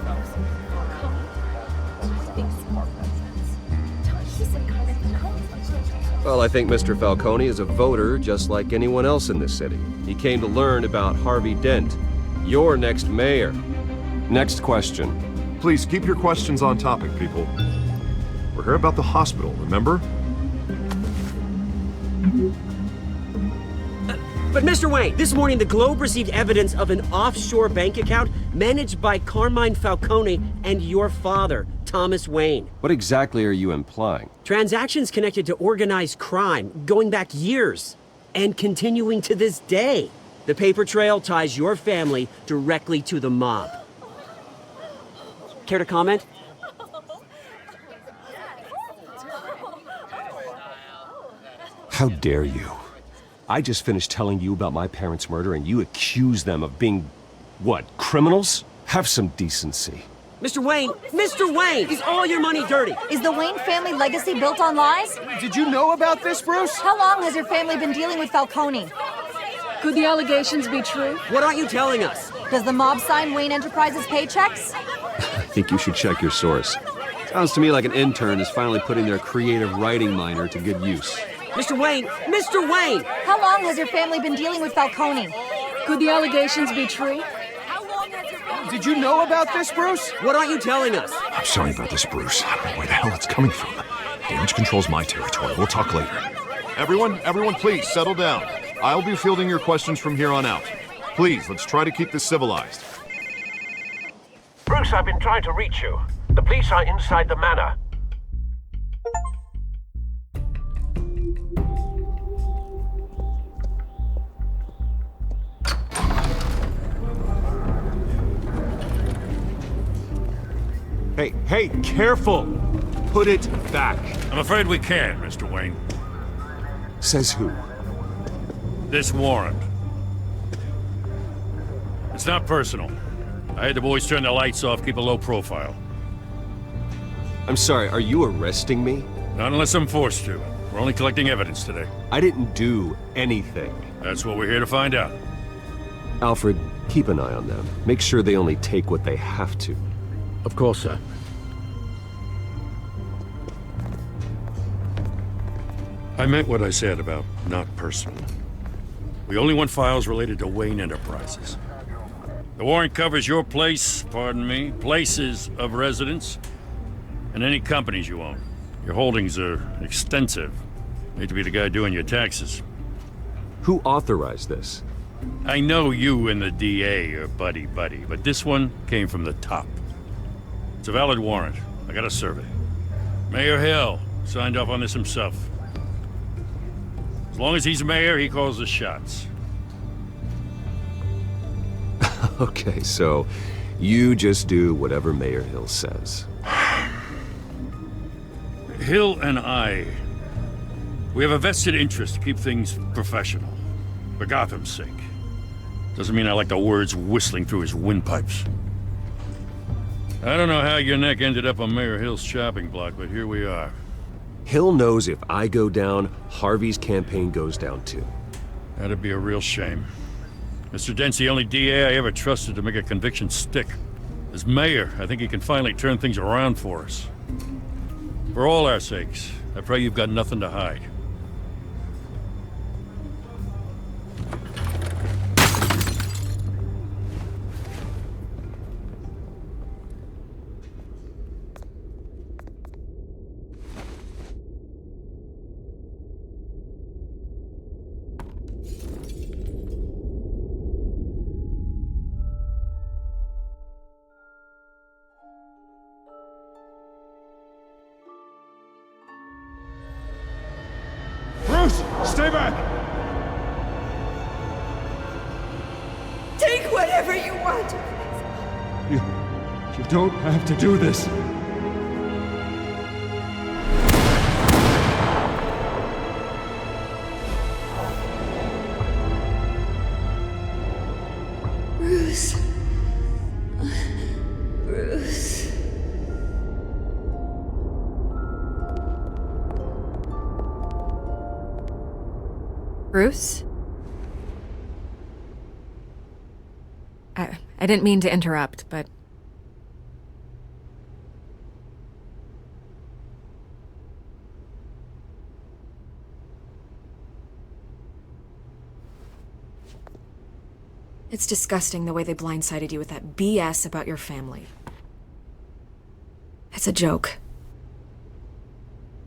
Well, I think Mr. Falcone is a voter just like anyone else in this city. He came to learn about Harvey Dent, your next mayor. Next question. Please keep your questions on topic, people. We're here about the hospital, remember? But Mr. Wayne, this morning the Globe received evidence of an offshore bank account managed by Carmine Falcone and your father, Thomas Wayne. What exactly are you implying? Transactions connected to organized crime going back years and continuing to this day. The paper trail ties your family directly to the mob. Care to comment? How dare you? I just finished telling you about my parents' murder and you accuse them of being, what, criminals? Have some decency. Mr. Wayne! Mr. Wayne! Is all your money dirty? Is the Wayne family legacy built on lies? Did you know about this, Bruce? How long has your family been dealing with Falcone? Could the allegations be true? What aren't you telling us? Does the mob sign Wayne Enterprises paychecks? I think you should check your source. Sounds to me like an intern is finally putting their creative writing minor to good use. Mr. Wayne! Mr. Wayne! How long has your family been dealing with Falcone? Could the allegations be true? Did you know about this, Bruce? What aren't you telling us? I'm sorry about this, Bruce. I don't know where the hell it's coming from. Damage control's my territory. We'll talk later. Everyone, please settle down. I'll be fielding your questions from here on out. Please, let's try to keep this civilized. Bruce, I've been trying to reach you. The police are inside the manor. Hey, careful! Put it back. I'm afraid we can't, Mr. Wayne. Says who? This warrant. It's not personal. I had the boys turn the lights off, keep a low profile. I'm sorry, are you arresting me? Not unless I'm forced to. We're only collecting evidence today. I didn't do anything. That's what we're here to find out. Alfred, keep an eye on them. Make sure they only take what they have to. Of course, sir. I meant what I said about not personal. We only want files related to Wayne Enterprises. The warrant covers your place, pardon me, places of residence, and any companies you own. Your holdings are extensive. Need to be the guy doing your taxes. Who authorized this? I know you and the DA are buddy-buddy, but this one came from the top. It's a valid warrant. I got a survey. Mayor Hill signed off on this himself. As long as he's mayor, he calls the shots. Okay, so you just do whatever Mayor Hill says. Hill and I, we have a vested interest to keep things professional. For Gotham's sake. Doesn't mean I like the words whistling through his windpipes. I don't know how your neck ended up on Mayor Hill's chopping block, but here we are. Hill knows if I go down, Harvey's campaign goes down too. That'd be a real shame. Mr. Dent's the only DA I ever trusted to make a conviction stick. As mayor, I think he can finally turn things around for us. For all our sakes, I pray you've got nothing to hide. Bruce, stay back! Take whatever you want. You don't have to do this. Bruce. Bruce. Bruce? I didn't mean to interrupt, but... It's disgusting the way they blindsided you with that BS about your family. It's a joke.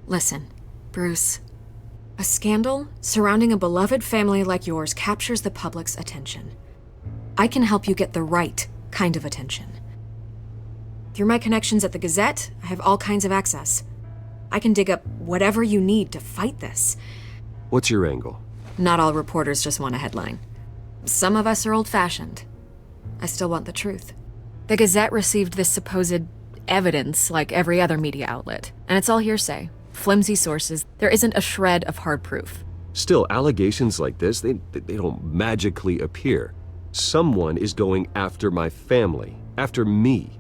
Listen, Bruce. A scandal surrounding a beloved family like yours captures the public's attention. I can help you get the right kind of attention. Through my connections at the Gazette, I have all kinds of access. I can dig up whatever you need to fight this. What's your angle? Not all reporters just want a headline. Some of us are old-fashioned. I still want the truth. The Gazette received this supposed evidence like every other media outlet, and it's all hearsay. Flimsy sources. There isn't a shred of hard proof. Still, allegations like this, they don't magically appear. Someone is going after my family, after me.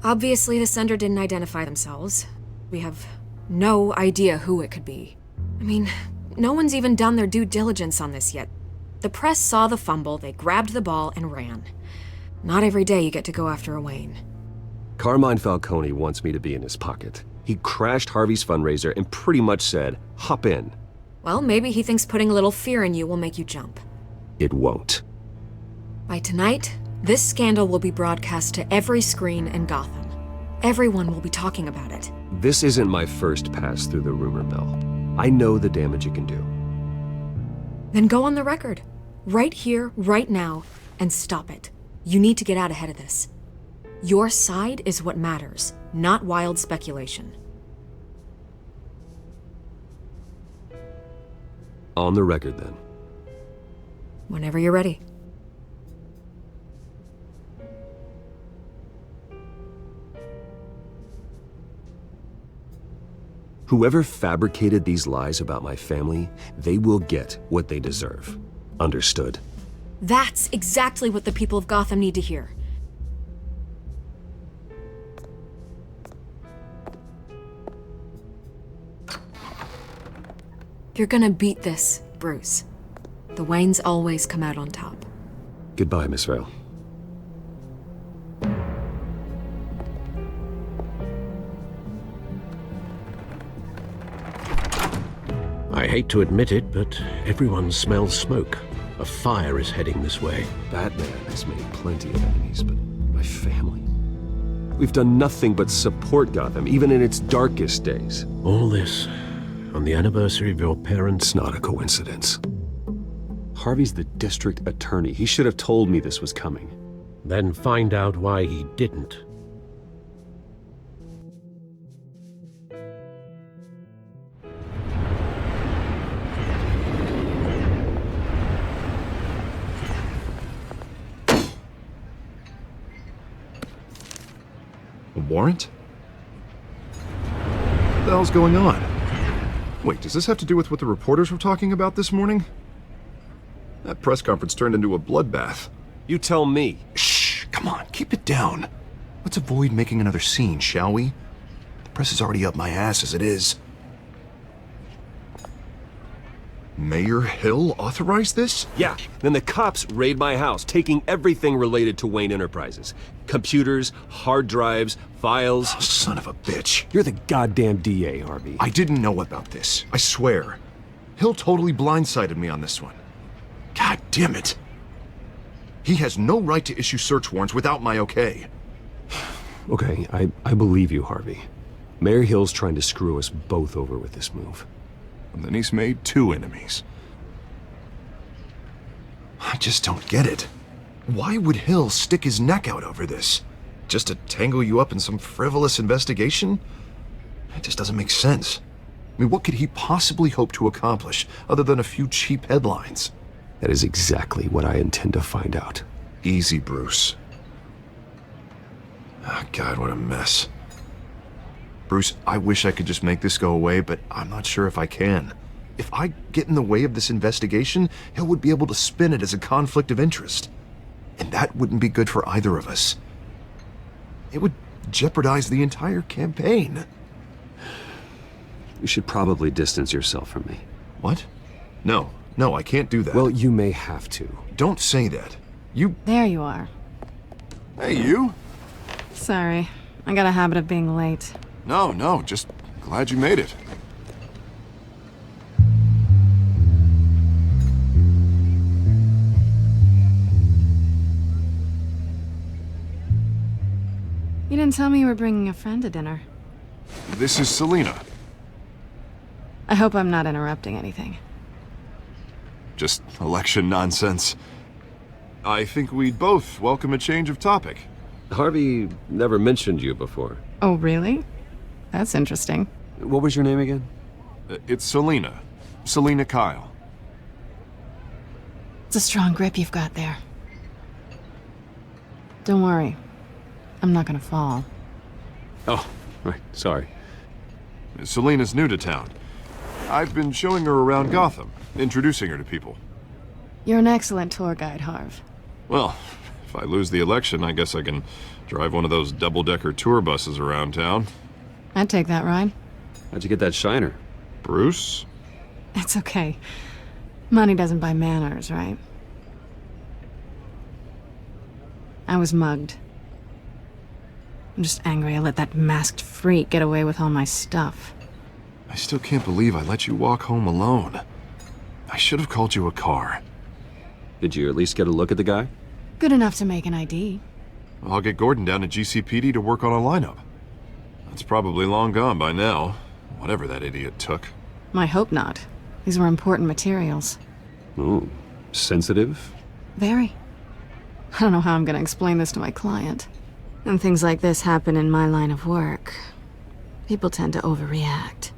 Obviously, the sender didn't identify themselves. We have no idea who it could be. I mean, no one's even done their due diligence on this yet. The press saw the fumble, they grabbed the ball and ran. Not every day you get to go after a Wayne. Carmine Falcone wants me to be in his pocket. He crashed Harvey's fundraiser and pretty much said, hop in. Well, maybe he thinks putting a little fear in you will make you jump. It won't. By tonight, this scandal will be broadcast to every screen in Gotham. Everyone will be talking about it. This isn't my first pass through the rumor mill. I know the damage it can do. Then go on the record. Right here, right now, and stop it. You need to get out ahead of this. Your side is what matters, not wild speculation. On the record, then. Whenever you're ready. Whoever fabricated these lies about my family, they will get what they deserve. Understood? That's exactly what the people of Gotham need to hear. You're gonna beat this, Bruce. The Waynes always come out on top. Goodbye, Miss Vale. I hate to admit it, but everyone smells smoke. A fire is heading this way. Batman has made plenty of enemies, but my family? We've done nothing but support Gotham, even in its darkest days. All this on the anniversary of your parents'... It's not a coincidence. Harvey's the district attorney. He should have told me this was coming. Then find out why he didn't. A warrant? What the hell's going on? Wait, does this have to do with what the reporters were talking about this morning? That press conference turned into a bloodbath. You tell me. Shh, come on, keep it down. Let's avoid making another scene, shall we? The press is already up my ass as it is. Mayor Hill authorized this? Yeah, then the cops raid my house, taking everything related to Wayne Enterprises. Computers, hard drives, files. Oh, son of a bitch. You're the goddamn DA, Harvey. I didn't know about this, I swear. Hill totally blindsided me on this one. God damn it. He has no right to issue search warrants without my okay. Okay, I believe you, Harvey. Mayor Hill's trying to screw us both over with this move. And then he's made 2 enemies. I just don't get it. Why would Hill stick his neck out over this? Just to tangle you up in some frivolous investigation? It just doesn't make sense. I mean, what could he possibly hope to accomplish other than a few cheap headlines? That is exactly what I intend to find out. Easy, Bruce. Oh, God, what a mess. Bruce, I wish I could just make this go away, but I'm not sure if I can. If I get in the way of this investigation, Hill would be able to spin it as a conflict of interest. And that wouldn't be good for either of us. It would jeopardize the entire campaign. You should probably distance yourself from me. What? No, I can't do that. Well, you may have to. Don't say that. You... There you are. Hey, you? Sorry. I got a habit of being late. No, just glad you made it. You didn't tell me you were bringing a friend to dinner. This is Selina. I hope I'm not interrupting anything. Just election nonsense. I think we'd both welcome a change of topic. Harvey never mentioned you before. Oh, really? That's interesting. What was your name again? It's Selina. Selina Kyle. It's a strong grip you've got there. Don't worry. I'm not gonna fall. Oh, right. Sorry. Selina's new to town. I've been showing her around Gotham, introducing her to people. You're an excellent tour guide, Harv. Well, if I lose the election, I guess I can drive one of those double-decker tour buses around town. I'd take that ride. How'd you get that shiner? Bruce? It's okay. Money doesn't buy manners, right? I was mugged. I'm just angry I let that masked freak get away with all my stuff. I still can't believe I let you walk home alone. I should have called you a car. Did you at least get a look at the guy? Good enough to make an ID. I'll get Gordon down to GCPD to work on a lineup. That's probably long gone by now, whatever that idiot took. I hope not. These were important materials. Ooh, sensitive? Very. I don't know how I'm gonna explain this to my client. And things like this happen in my line of work. People tend to overreact.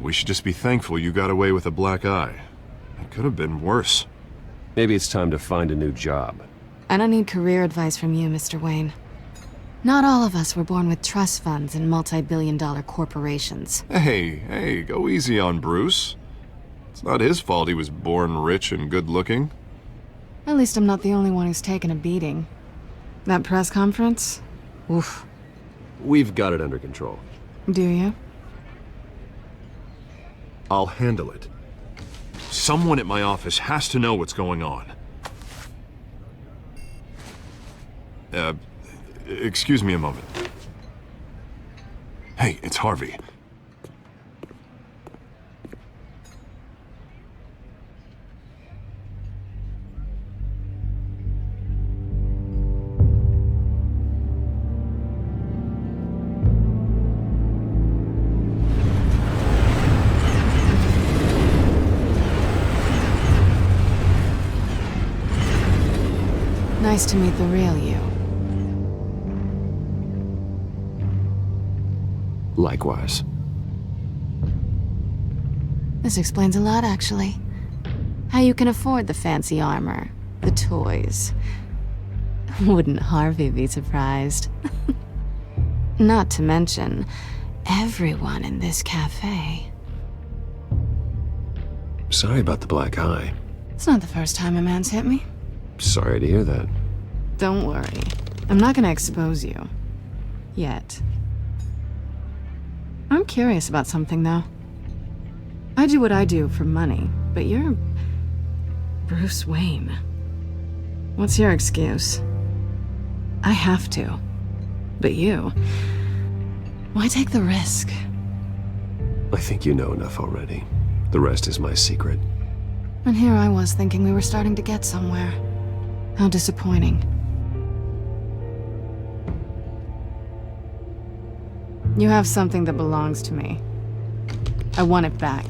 We should just be thankful you got away with a black eye. It could have been worse. Maybe it's time to find a new job. I don't need career advice from you, Mr. Wayne. Not all of us were born with trust funds and multi-billion-dollar corporations. Hey, go easy on Bruce. It's not his fault he was born rich and good-looking. At least I'm not the only one who's taken a beating. That press conference? Oof. We've got it under control. Do you? I'll handle it. Someone at my office has to know what's going on. Excuse me a moment. Hey, it's Harvey. Nice to meet the real you. Likewise. This explains a lot, actually. How you can afford the fancy armor, the toys. Wouldn't Harvey be surprised? Not to mention, everyone in this cafe. Sorry about the black eye. It's not the first time a man's hit me. Sorry to hear that. Don't worry. I'm not gonna expose you. Yet. I'm curious about something, though. I do what I do for money, but you're Bruce Wayne. What's your excuse? I have to. But you... why take the risk? I think you know enough already. The rest is my secret. And here I was thinking we were starting to get somewhere. How disappointing. You have something that belongs to me. I want it back.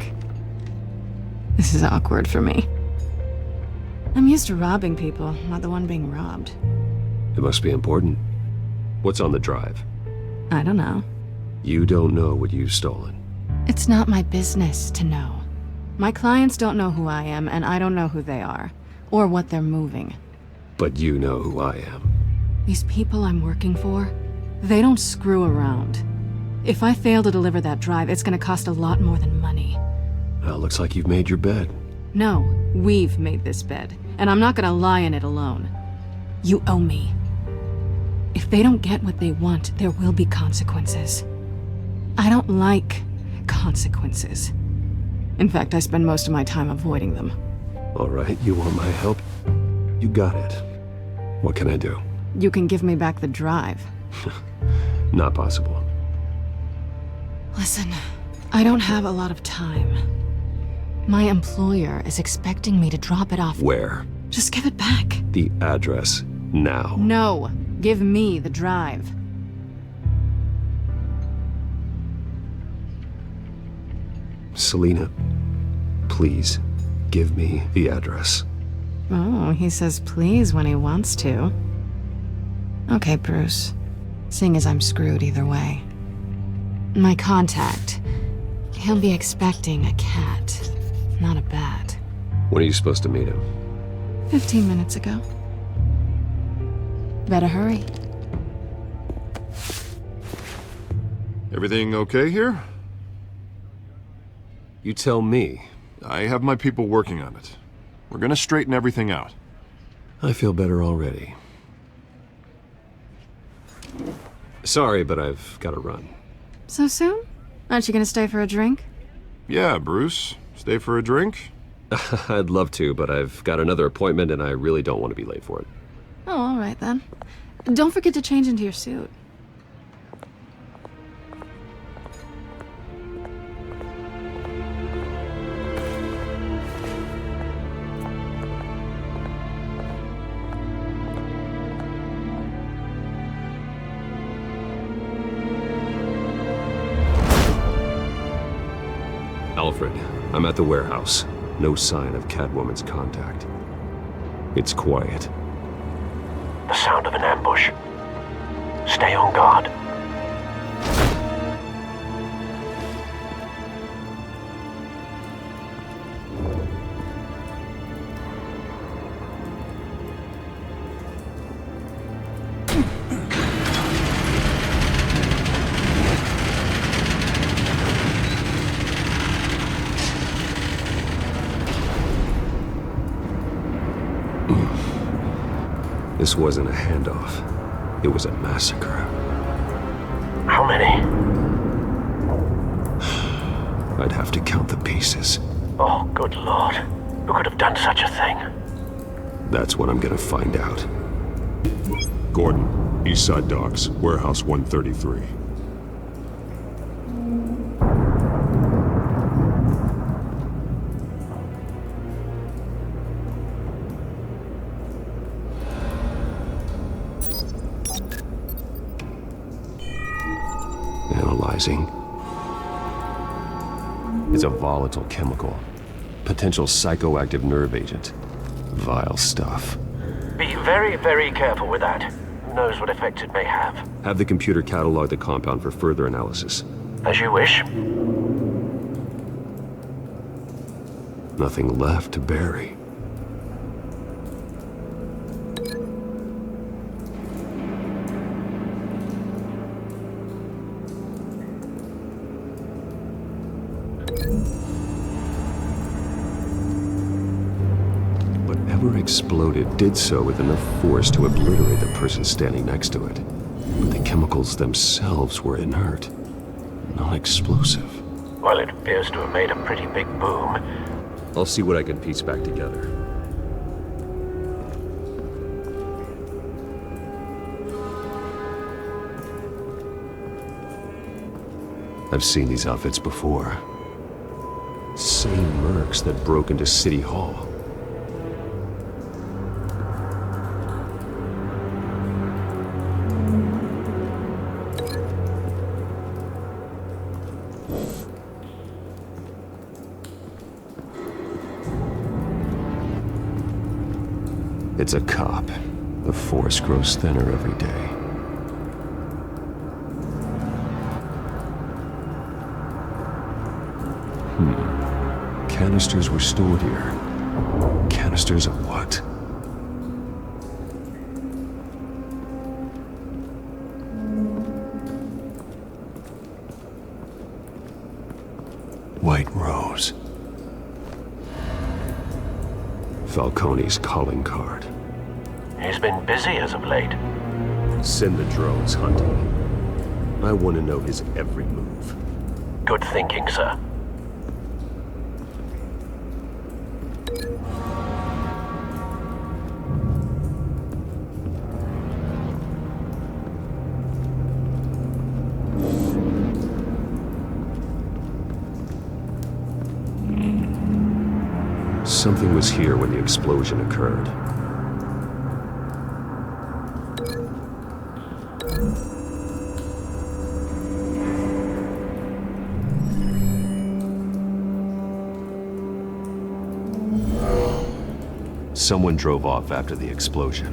This is awkward for me. I'm used to robbing people, not the one being robbed. It must be important. What's on the drive? I don't know. You don't know what you've stolen. It's not my business to know. My clients don't know who I am, and I don't know who they are, or what they're moving. But you know who I am. These people I'm working for, they don't screw around. If I fail to deliver that drive, it's gonna cost a lot more than money. Well, looks like you've made your bed. No, we've made this bed, and I'm not gonna lie in it alone. You owe me. If they don't get what they want, there will be consequences. I don't like consequences. In fact, I spend most of my time avoiding them. All right, you want my help? You got it. What can I do? You can give me back the drive. Not possible. Listen, I don't have a lot of time. My employer is expecting me to drop it off. Where? Just give it back. The address, now. No, give me the drive. Selina, please, give me the address. Oh, he says please when he wants to. Okay, Bruce. Seeing as I'm screwed either way. My contact. He'll be expecting a cat, not a bat. When are you supposed to meet him? 15 minutes ago. Better hurry. Everything okay here? You tell me. I have my people working on it. We're gonna straighten everything out. I feel better already. Sorry, but I've got to run. So soon? Aren't you gonna stay for a drink? Yeah, Bruce. Stay for a drink? I'd love to, but I've got another appointment and I really don't want to be late for it. Oh, all right then. Don't forget to change into your suit. Alfred, I'm at the warehouse. No sign of Catwoman's contact. It's quiet. The sound of an ambush. Stay on guard. This wasn't a handoff. It was a massacre. How many? I'd have to count the pieces. Oh, good lord. Who could have done such a thing? That's what I'm gonna find out. Gordon, Eastside Docks, Warehouse 133. Analyzing. It's a volatile chemical. Potential psychoactive nerve agent. Vile stuff. Be very, very careful with that. Who knows what effects it may have. Have the computer catalog the compound for further analysis. As you wish. Nothing left to bury. Whatever exploded did so with enough force to obliterate the person standing next to it. But the chemicals themselves were inert, non-explosive. Well, it appears to have made a pretty big boom. I'll see what I can piece back together. I've seen these outfits before. Same mercs that broke into City Hall. It's a cop. The force grows thinner every day. Canisters were stored here. Canisters of what? White Rose. Falcone's calling card. He's been busy as of late. Send the drones hunting. I want to know his every move. Good thinking, sir. Something was here when the explosion occurred. Someone drove off after the explosion.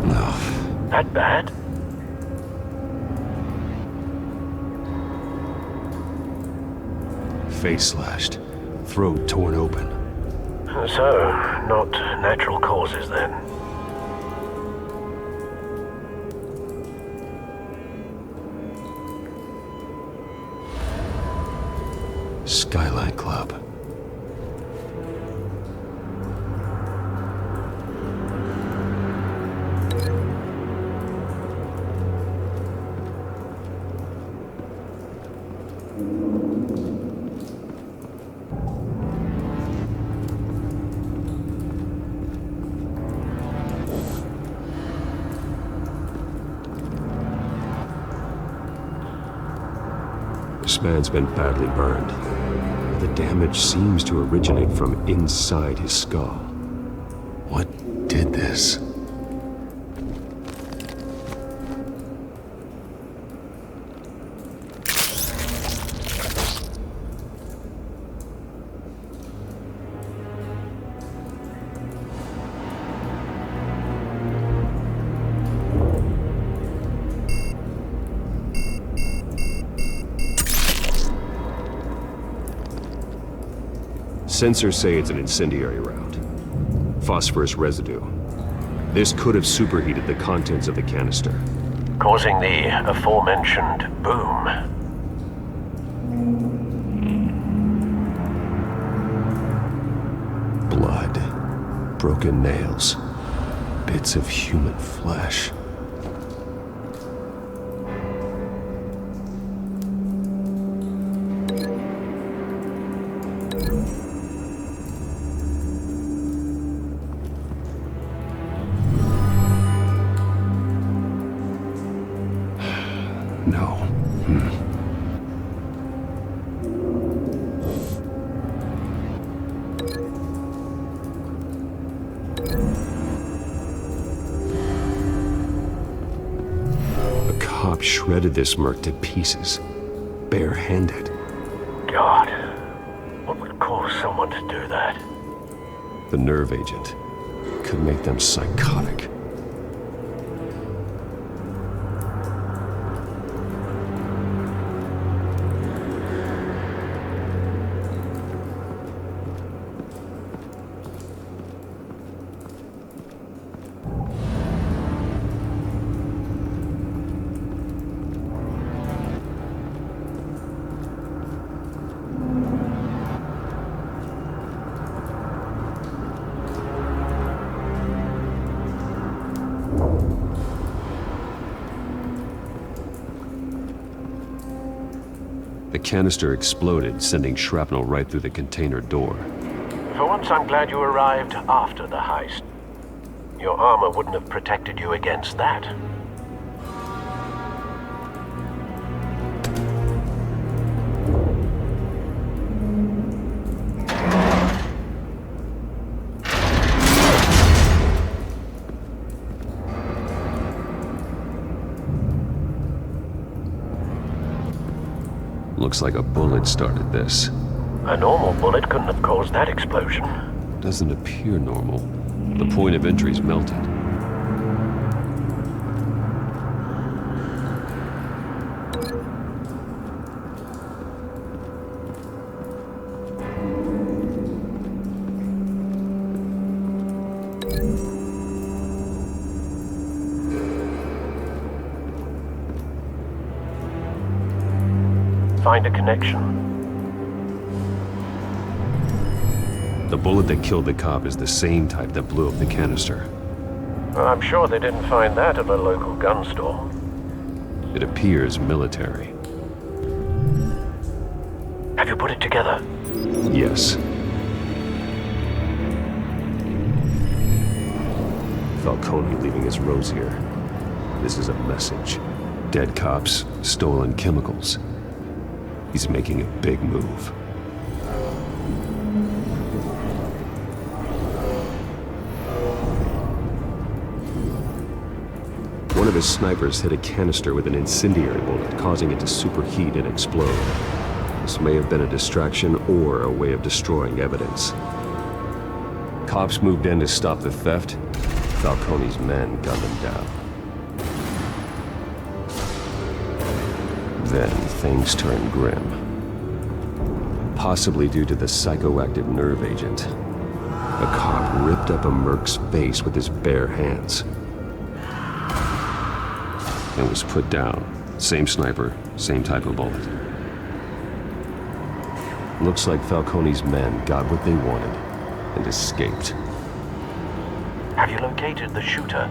No. That bad? Face slashed, throat torn open. So, not natural causes then. Skyline Club. This man's been badly burned. The damage seems to originate from inside his skull. What did this? Sensors say it's an incendiary round. Phosphorus residue. This could have superheated the contents of the canister, causing the aforementioned boom. Blood, broken nails, bits of human flesh. No. A cop shredded this merc to pieces, bare-handed. God, what would cause someone to do that? The nerve agent could make them psychotic. A canister exploded, sending shrapnel right through the container door. For once, I'm glad you arrived after the heist. Your armor wouldn't have protected you against that. Looks like a bullet started this. A normal bullet couldn't have caused that explosion. Doesn't appear normal. The point of entry's melted. Find a connection. The bullet that killed the cop is the same type that blew up the canister. I'm sure they didn't find that at a local gun store. It appears military. Have you put it together? Yes. Falcone leaving his rose here. This is a message. Dead cops, stolen chemicals. He's making a big move. One of his snipers hit a canister with an incendiary bullet, causing it to superheat and explode. This may have been a distraction or a way of destroying evidence. Cops moved in to stop the theft. Falcone's men gunned them down. Then things turned grim. Possibly due to the psychoactive nerve agent. A cop ripped up a merc's face with his bare hands. And was put down. Same sniper, same type of bullet. Looks like Falcone's men got what they wanted and escaped. Have you located the shooter?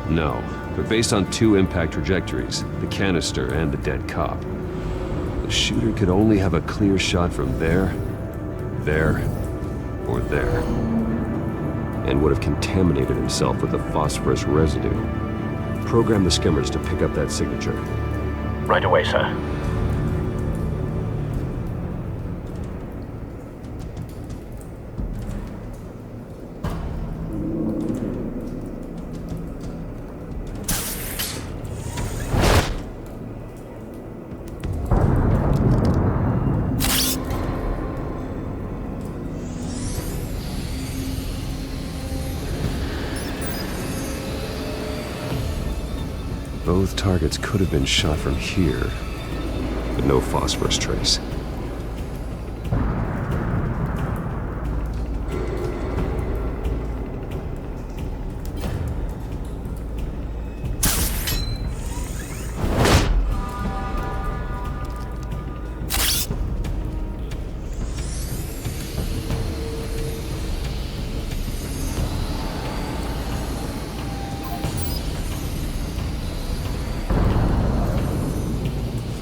No, but based on two impact trajectories, the canister and the dead cop, the shooter could only have a clear shot from there, or there, and would have contaminated himself with the phosphorus residue. Program the skimmers to pick up that signature. Right away, sir. Both targets could have been shot from here, but no phosphorus trace.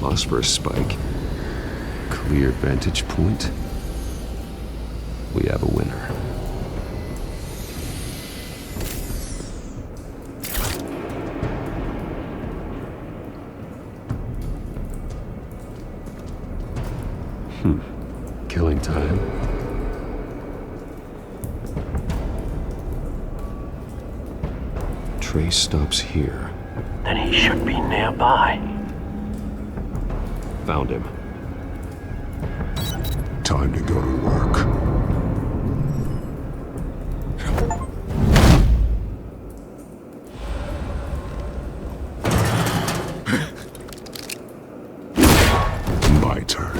Phosphorus spike. Clear vantage point. We have a winner. Killing time. Trace stops here. Then he should be nearby. Found him. Time to go to work. My turn.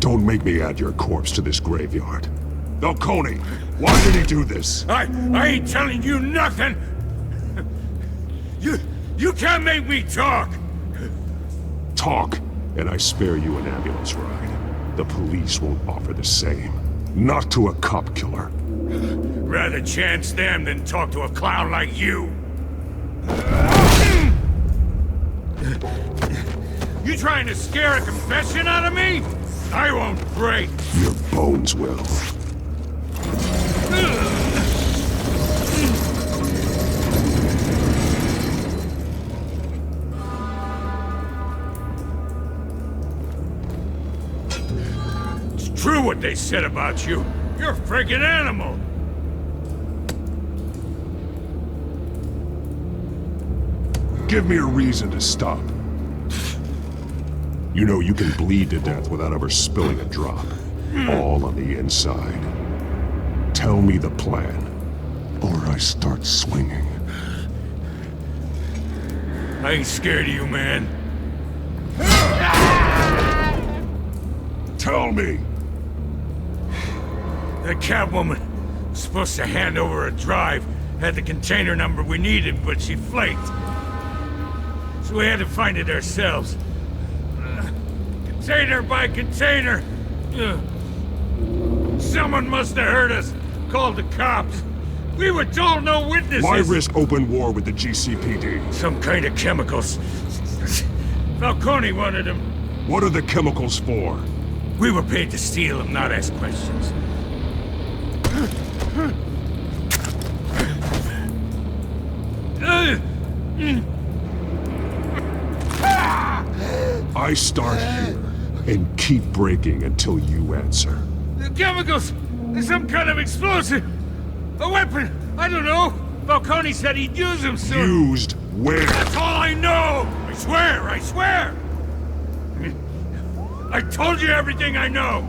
Don't make me add your corpse to this graveyard. Falcone, why did he do this? I ain't telling you nothing! You can't make me talk! Talk, and I spare you an ambulance ride. The police won't offer the same. Not to a cop killer. Rather chance them than talk to a clown like you. You trying to scare a confession out of me? I won't break. Your bones will. It's true what they said about you. You're a friggin' animal. Give me a reason to stop. You know you can bleed to death without ever spilling a drop. All on the inside. Tell me the plan, or I start swinging. I ain't scared of you, man. Tell me! The Catwoman was supposed to hand over a drive, had the container number we needed, but she flaked. So we had to find it ourselves. Container by container. Someone must have heard us. Called the cops. We were told no witnesses. Why risk open war with the GCPD? Some kind of chemicals. Falcone wanted them. What are the chemicals for? We were paid to steal them, not ask questions. I start here and keep breaking until you answer. The chemicals! There's some kind of explosive! A weapon! I don't know! Falcone said he'd use them soon! Used where? That's all I know! I swear! I swear! I told you everything I know!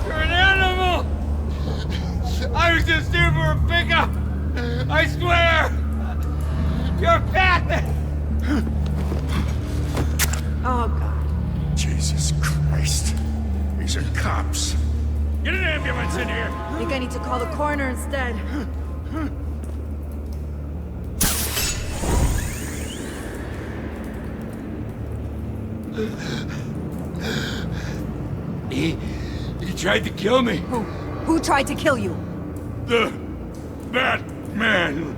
You're an animal! I was just here for a pickup! I swear! You're fat! Oh, God. Jesus Christ. These are cops. Get an ambulance in here! I think I need to call the coroner instead. He tried to kill me. Who tried to kill you? The Batman.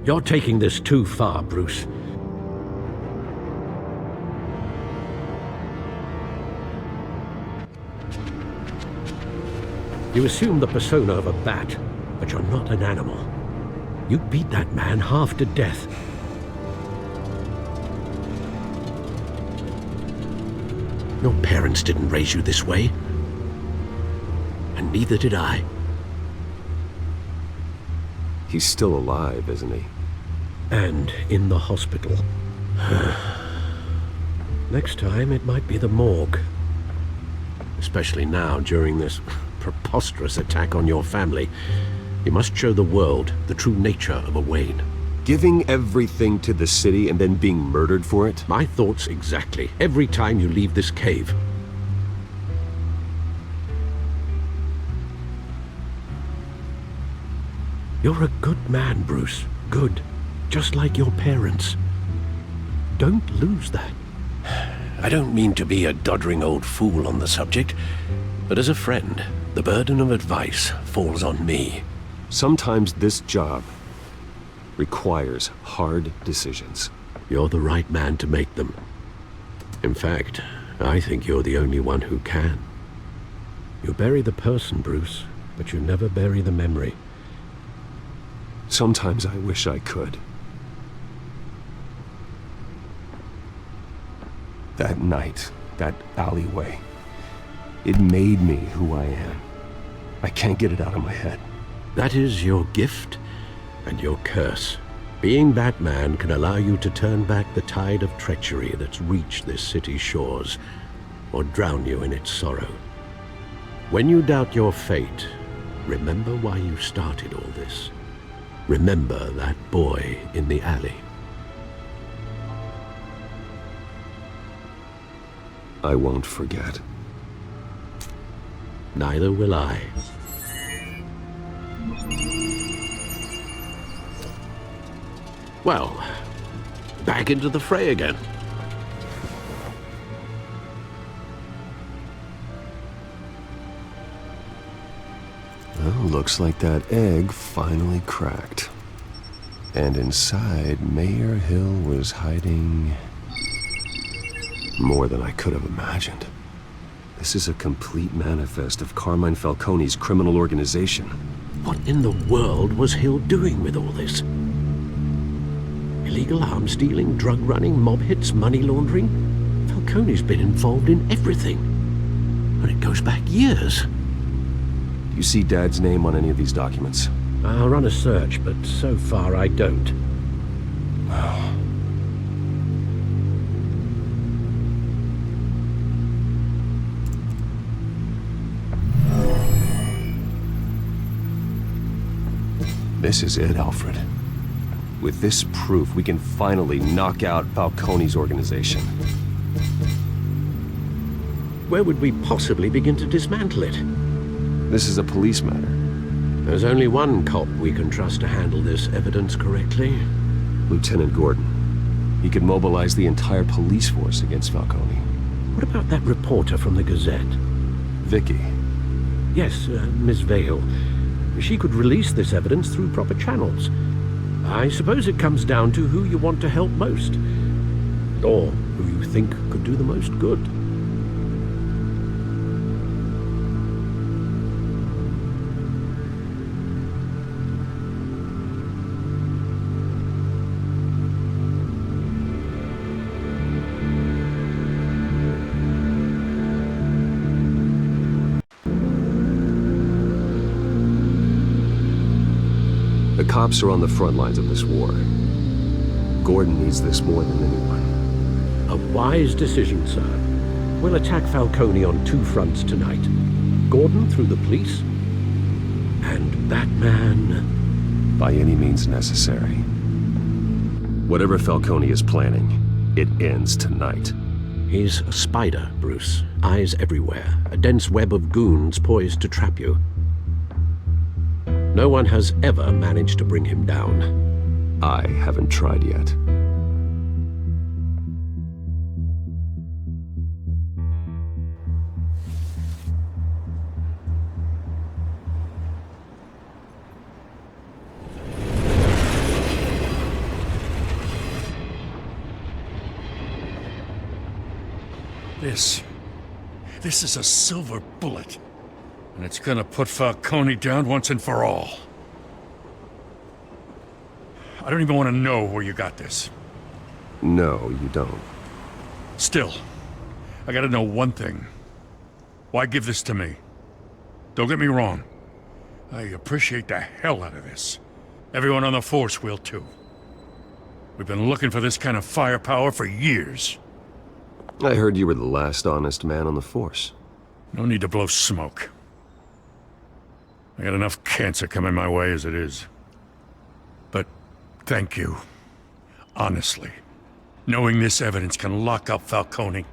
You're taking this too far, Bruce. You assume the persona of a bat, but you're not an animal. You beat that man half to death. Your parents didn't raise you this way. And neither did I. He's still alive, isn't he? And in the hospital. Next time, it might be the morgue. Especially now, during this preposterous attack on your family. You must show the world the true nature of a Wayne. Giving everything to the city and then being murdered for it? My thoughts exactly. Every time you leave this cave. You're a good man, Bruce. Good. Just like your parents. Don't lose that. I don't mean to be a doddering old fool on the subject, but as a friend, the burden of advice falls on me. Sometimes this job requires hard decisions. You're the right man to make them. In fact, I think you're the only one who can. You bury the person, Bruce, but you never bury the memory. Sometimes I wish I could. That night, that alleyway, it made me who I am. I can't get it out of my head. That is your gift and your curse. Being Batman can allow you to turn back the tide of treachery that's reached this city's shores, or drown you in its sorrow. When you doubt your fate, remember why you started all this. Remember that boy in the alley. I won't forget. Neither will I. Well, back into the fray again. Well, Looks like that egg finally cracked. And inside, Mayor Hill was hiding more than I could have imagined. This is a complete manifest of Carmine Falcone's criminal organization. What in the world was Hill doing with all this? Illegal arms dealing, drug running, mob hits, money laundering? Falcone's been involved in everything. And it goes back years. Do you see Dad's name on any of these documents? I'll run a search, but so far I don't. This is it, Alfred. With this proof, we can finally knock out Falcone's organization. Where would we possibly begin to dismantle it? This is a police matter. There's only one cop we can trust to handle this evidence correctly. Lieutenant Gordon. He could mobilize the entire police force against Falcone. What about that reporter from the Gazette? Vicky. Yes, Miss Vale. She could release this evidence through proper channels. I suppose it comes down to who you want to help most. Or who you think could do the most good. The cops are on the front lines of this war. Gordon needs this more than anyone. A wise decision, sir. We'll attack Falcone on two fronts tonight. Gordon through the police, and Batman... by any means necessary. Whatever Falcone is planning, it ends tonight. He's a spider, Bruce. Eyes everywhere. A dense web of goons poised to trap you. No one has ever managed to bring him down. I haven't tried yet. This is a silver bullet. And it's gonna put Falcone down once and for all. I don't even want to know where you got this. No, you don't. Still, I gotta know one thing. Why give this to me? Don't get me wrong. I appreciate the hell out of this. Everyone on the force will too. We've been looking for this kind of firepower for years. I heard you were the last honest man on the force. No need to blow smoke. I got enough cancer coming my way as it is. But thank you. Honestly. Knowing this evidence can lock up Falcone.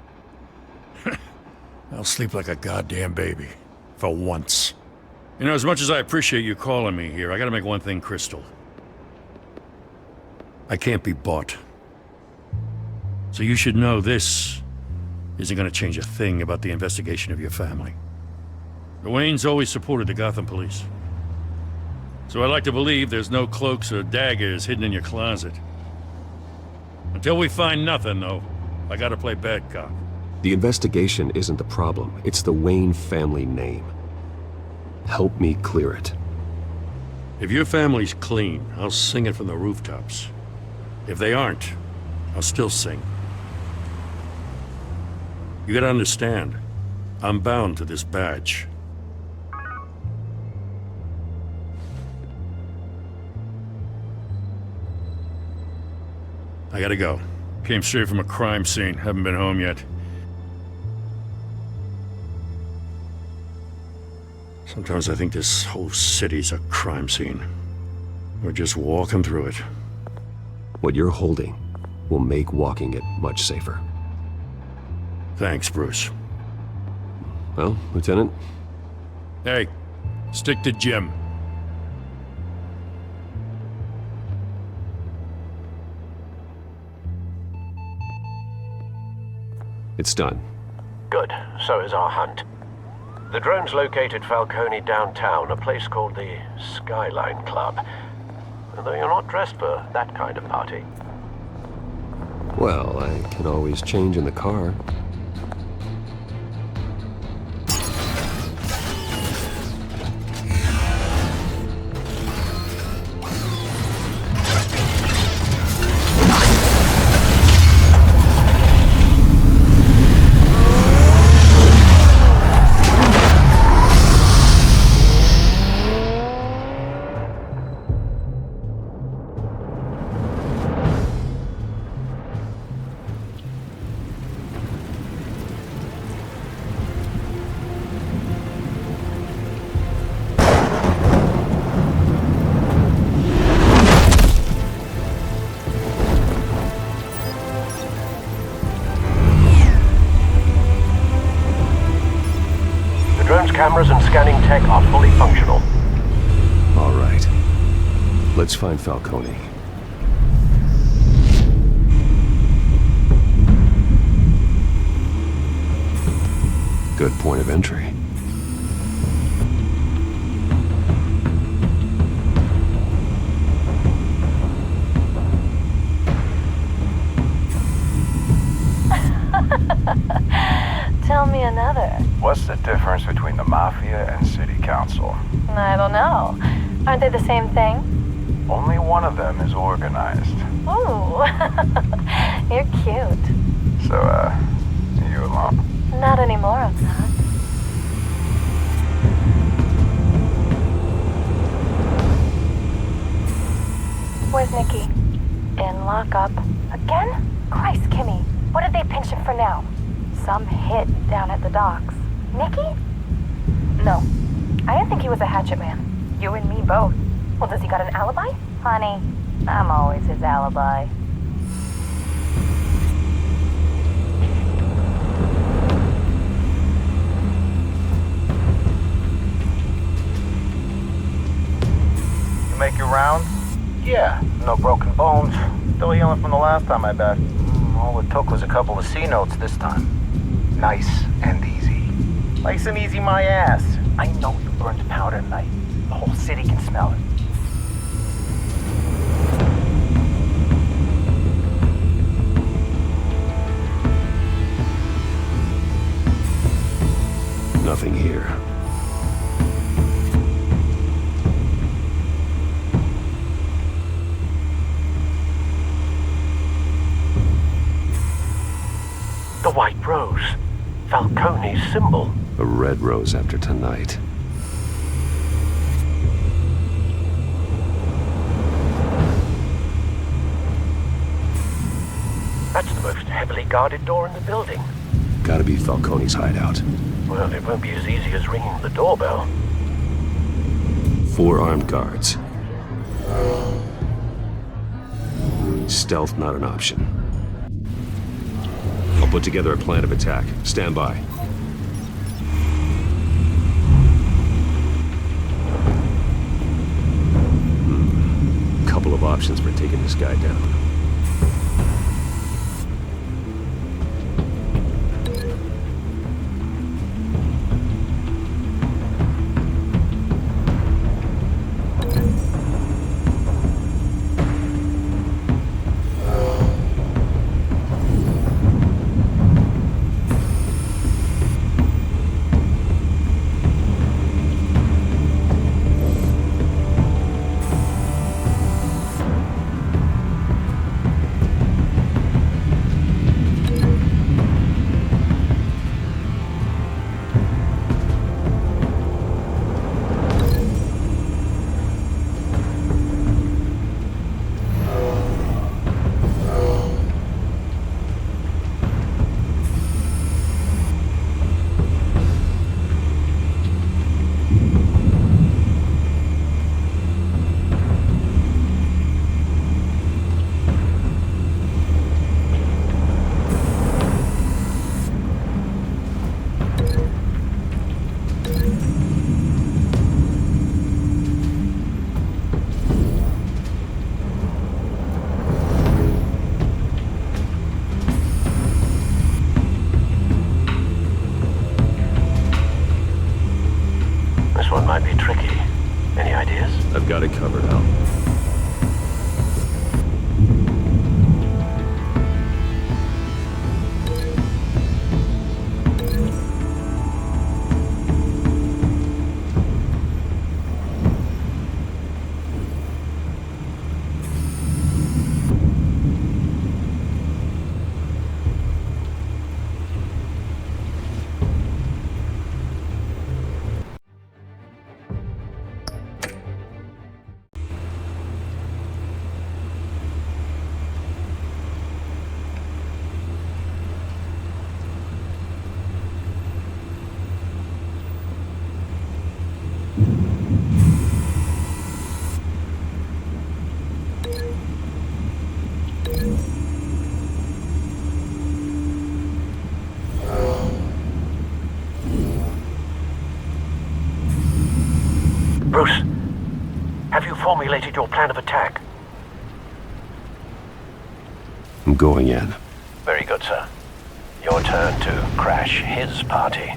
I'll sleep like a goddamn baby. For once. You know, as much as I appreciate you calling me here, I gotta make one thing crystal. I can't be bought. So you should know this isn't gonna change a thing about the investigation of your family. The Waynes always supported the Gotham police. So I like to believe there's no cloaks or daggers hidden in your closet. Until we find nothing, though, I gotta play bad cop. The investigation isn't the problem. It's the Wayne family name. Help me clear it. If your family's clean, I'll sing it from the rooftops. If they aren't, I'll still sing. You gotta understand, I'm bound to this badge. I gotta go. Came straight from a crime scene, haven't been home yet. Sometimes I think this whole city's a crime scene. We're just walking through it. What you're holding will make walking it much safer. Thanks, Bruce. Well, Lieutenant? Hey, stick to Jim. It's done. Good. So is our hunt. The drones located Falcone downtown, a place called the Skyline Club. Though you're not dressed for that kind of party. Well, I can always change in the car. Cameras and scanning tech are fully functional. All right. Let's find Falcone. Good point of entry. Tell me another. What's the difference between the Mafia and City Council? I don't know. Aren't they the same thing? Only one of them is organized. Ooh, you're cute. So, you alone? Not anymore, I'm not. Where's Nikki? In lockup. Again? Christ, Kimmy. What did they pinch him for now? Some hit down at the docks. Nikki? No. I didn't think he was a hatchet man. You and me both. Well, does he got an alibi? Honey, I'm always his alibi. You make your rounds? Yeah, no broken bones. Still healing from the last time I bet. All it took was a couple of C notes this time. Nice and easy. Nice and easy my ass. I know you burned powder tonight. The whole city can smell it. Nothing here. The white rose. Falcone's symbol. A red rose after tonight. That's the most heavily guarded door in the building. Gotta be Falcone's hideout. Well, it won't be as easy as ringing the doorbell. 4 armed guards. Stealth not an option. I'll put together a plan of attack. Stand by. Couple of options for taking this guy down. got it covered out. Bruce, have you formulated your plan of attack? I'm going in. Very good, sir. Your turn to crash his party.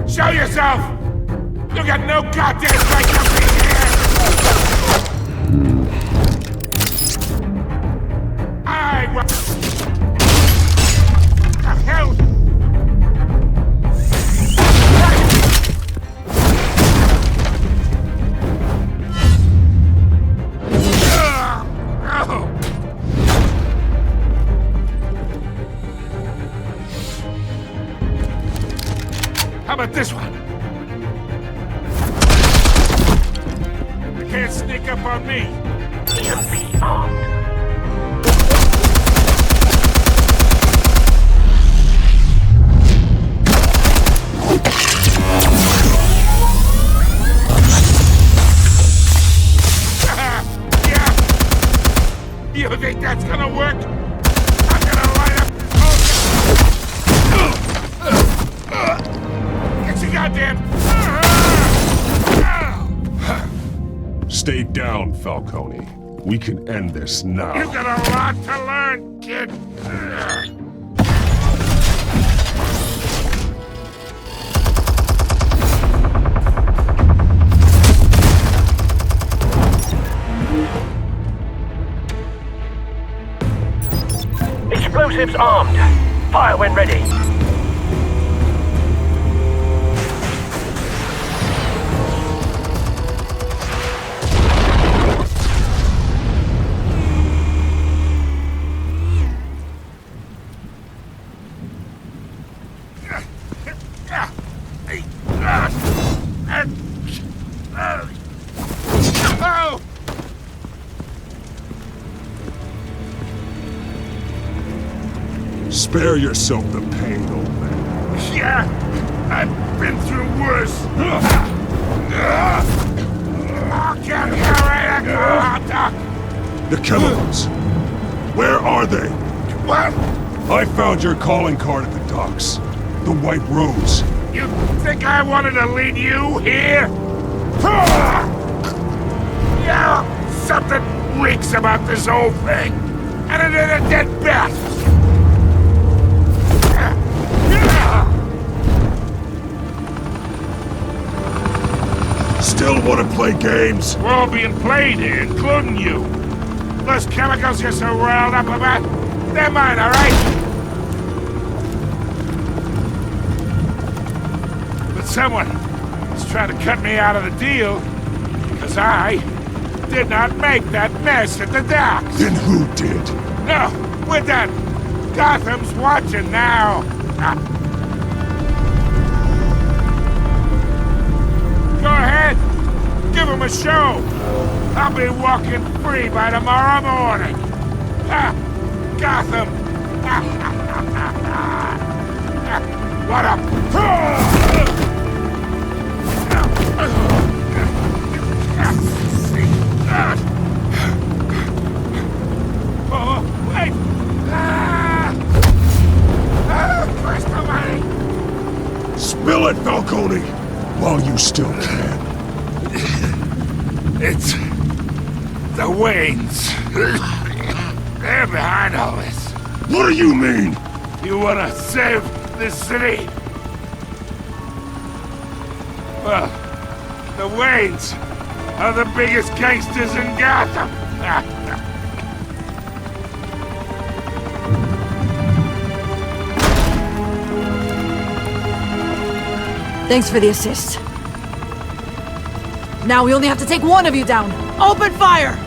Show yourself! You got no goddamn right to be here! I will... The hell? How about this one? You can't sneak up on me. Be armed. Yeah. You think that's gonna work? I'm gonna light up this whole... Get your goddamn... Stay down, Falcone. We can end this now. You got a lot to learn, kid. Explosives armed. Fire when ready. Spare yourself the pain, old man. Yeah, I've been through worse. I'll get you right. The chemicals. Where are they? What? I found your calling card at the docks. The White Rose. You think I wanted to lead you here? Yeah, something reeks about this whole thing. And it ain't a dead bat. Still want to play games? We're all being played here, including you. Those chemicals you're so riled up about, they're mine, all right? But someone is trying to cut me out of the deal because I did not make that mess at the docks. Then who did? No, we're done. Gotham's watching now. Go ahead. Give him a show. I'll be walking free by tomorrow morning. Gotham. What up? Oh, wait! Crystal Money! Spill it, Falcone! While you still can. It's the Waynes. They're behind all this. What do you mean? You wanna save this city? Well, the Waynes are the biggest gangsters in Gotham. Thanks for the assist. Now we only have to take one of you down. Open fire!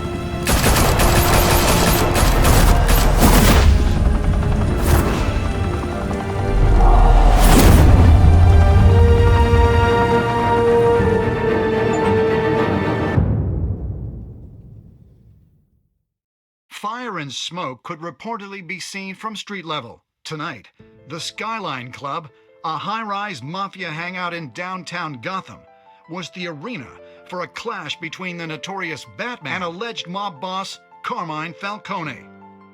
Fire and smoke could reportedly be seen from street level. Tonight, the Skyline Club, a high-rise mafia hangout in downtown Gotham, was the arena for a clash between the notorious Batman and alleged mob boss Carmine Falcone,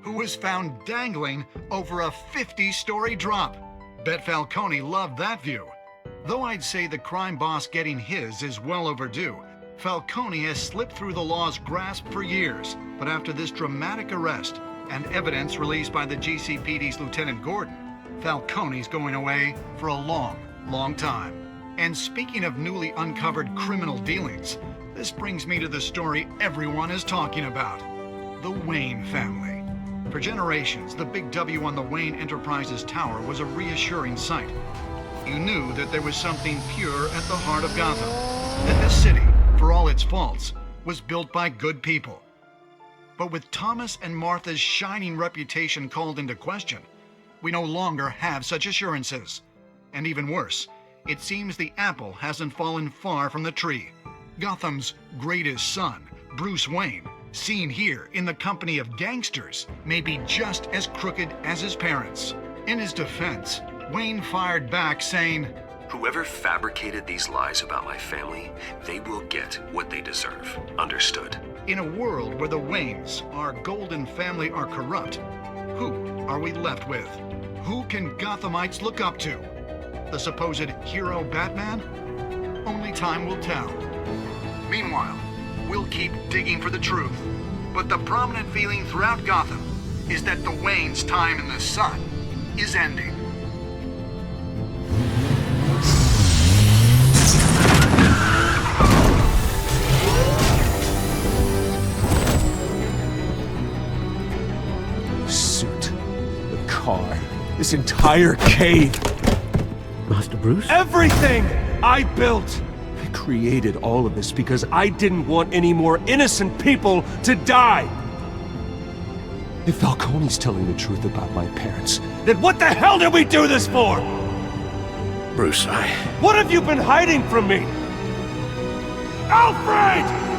who was found dangling over a 50-story drop. Bet Falcone loved that view. Though I'd say the crime boss getting his is well overdue, Falcone has slipped through the law's grasp for years. But after this dramatic arrest and evidence released by the GCPD's Lieutenant Gordon, Falcone's going away for a long, long time. And speaking of newly uncovered criminal dealings, this brings me to the story everyone is talking about. The Wayne family. For generations, the big W on the Wayne Enterprises Tower was a reassuring sight. You knew that there was something pure at the heart of Gotham. That this city, for all its faults, was built by good people. But with Thomas and Martha's shining reputation called into question, we no longer have such assurances. And even worse, it seems the apple hasn't fallen far from the tree. Gotham's greatest son, Bruce Wayne, seen here in the company of gangsters, may be just as crooked as his parents. In his defense, Wayne fired back saying, "Whoever fabricated these lies about my family, they will get what they deserve. Understood?" In a world where the Waynes, our golden family, are corrupt, who are we left with? Who can Gothamites look up to? The supposed hero Batman? Only time will tell. Meanwhile, we'll keep digging for the truth. But the prominent feeling throughout Gotham is that the Waynes' time in the sun is ending. This entire cave. Master Bruce? Everything I built. I created all of this because I didn't want any more innocent people to die. If Falcone's telling the truth about my parents, then what the hell did we do this for? Bruce, What have you been hiding from me? Alfred!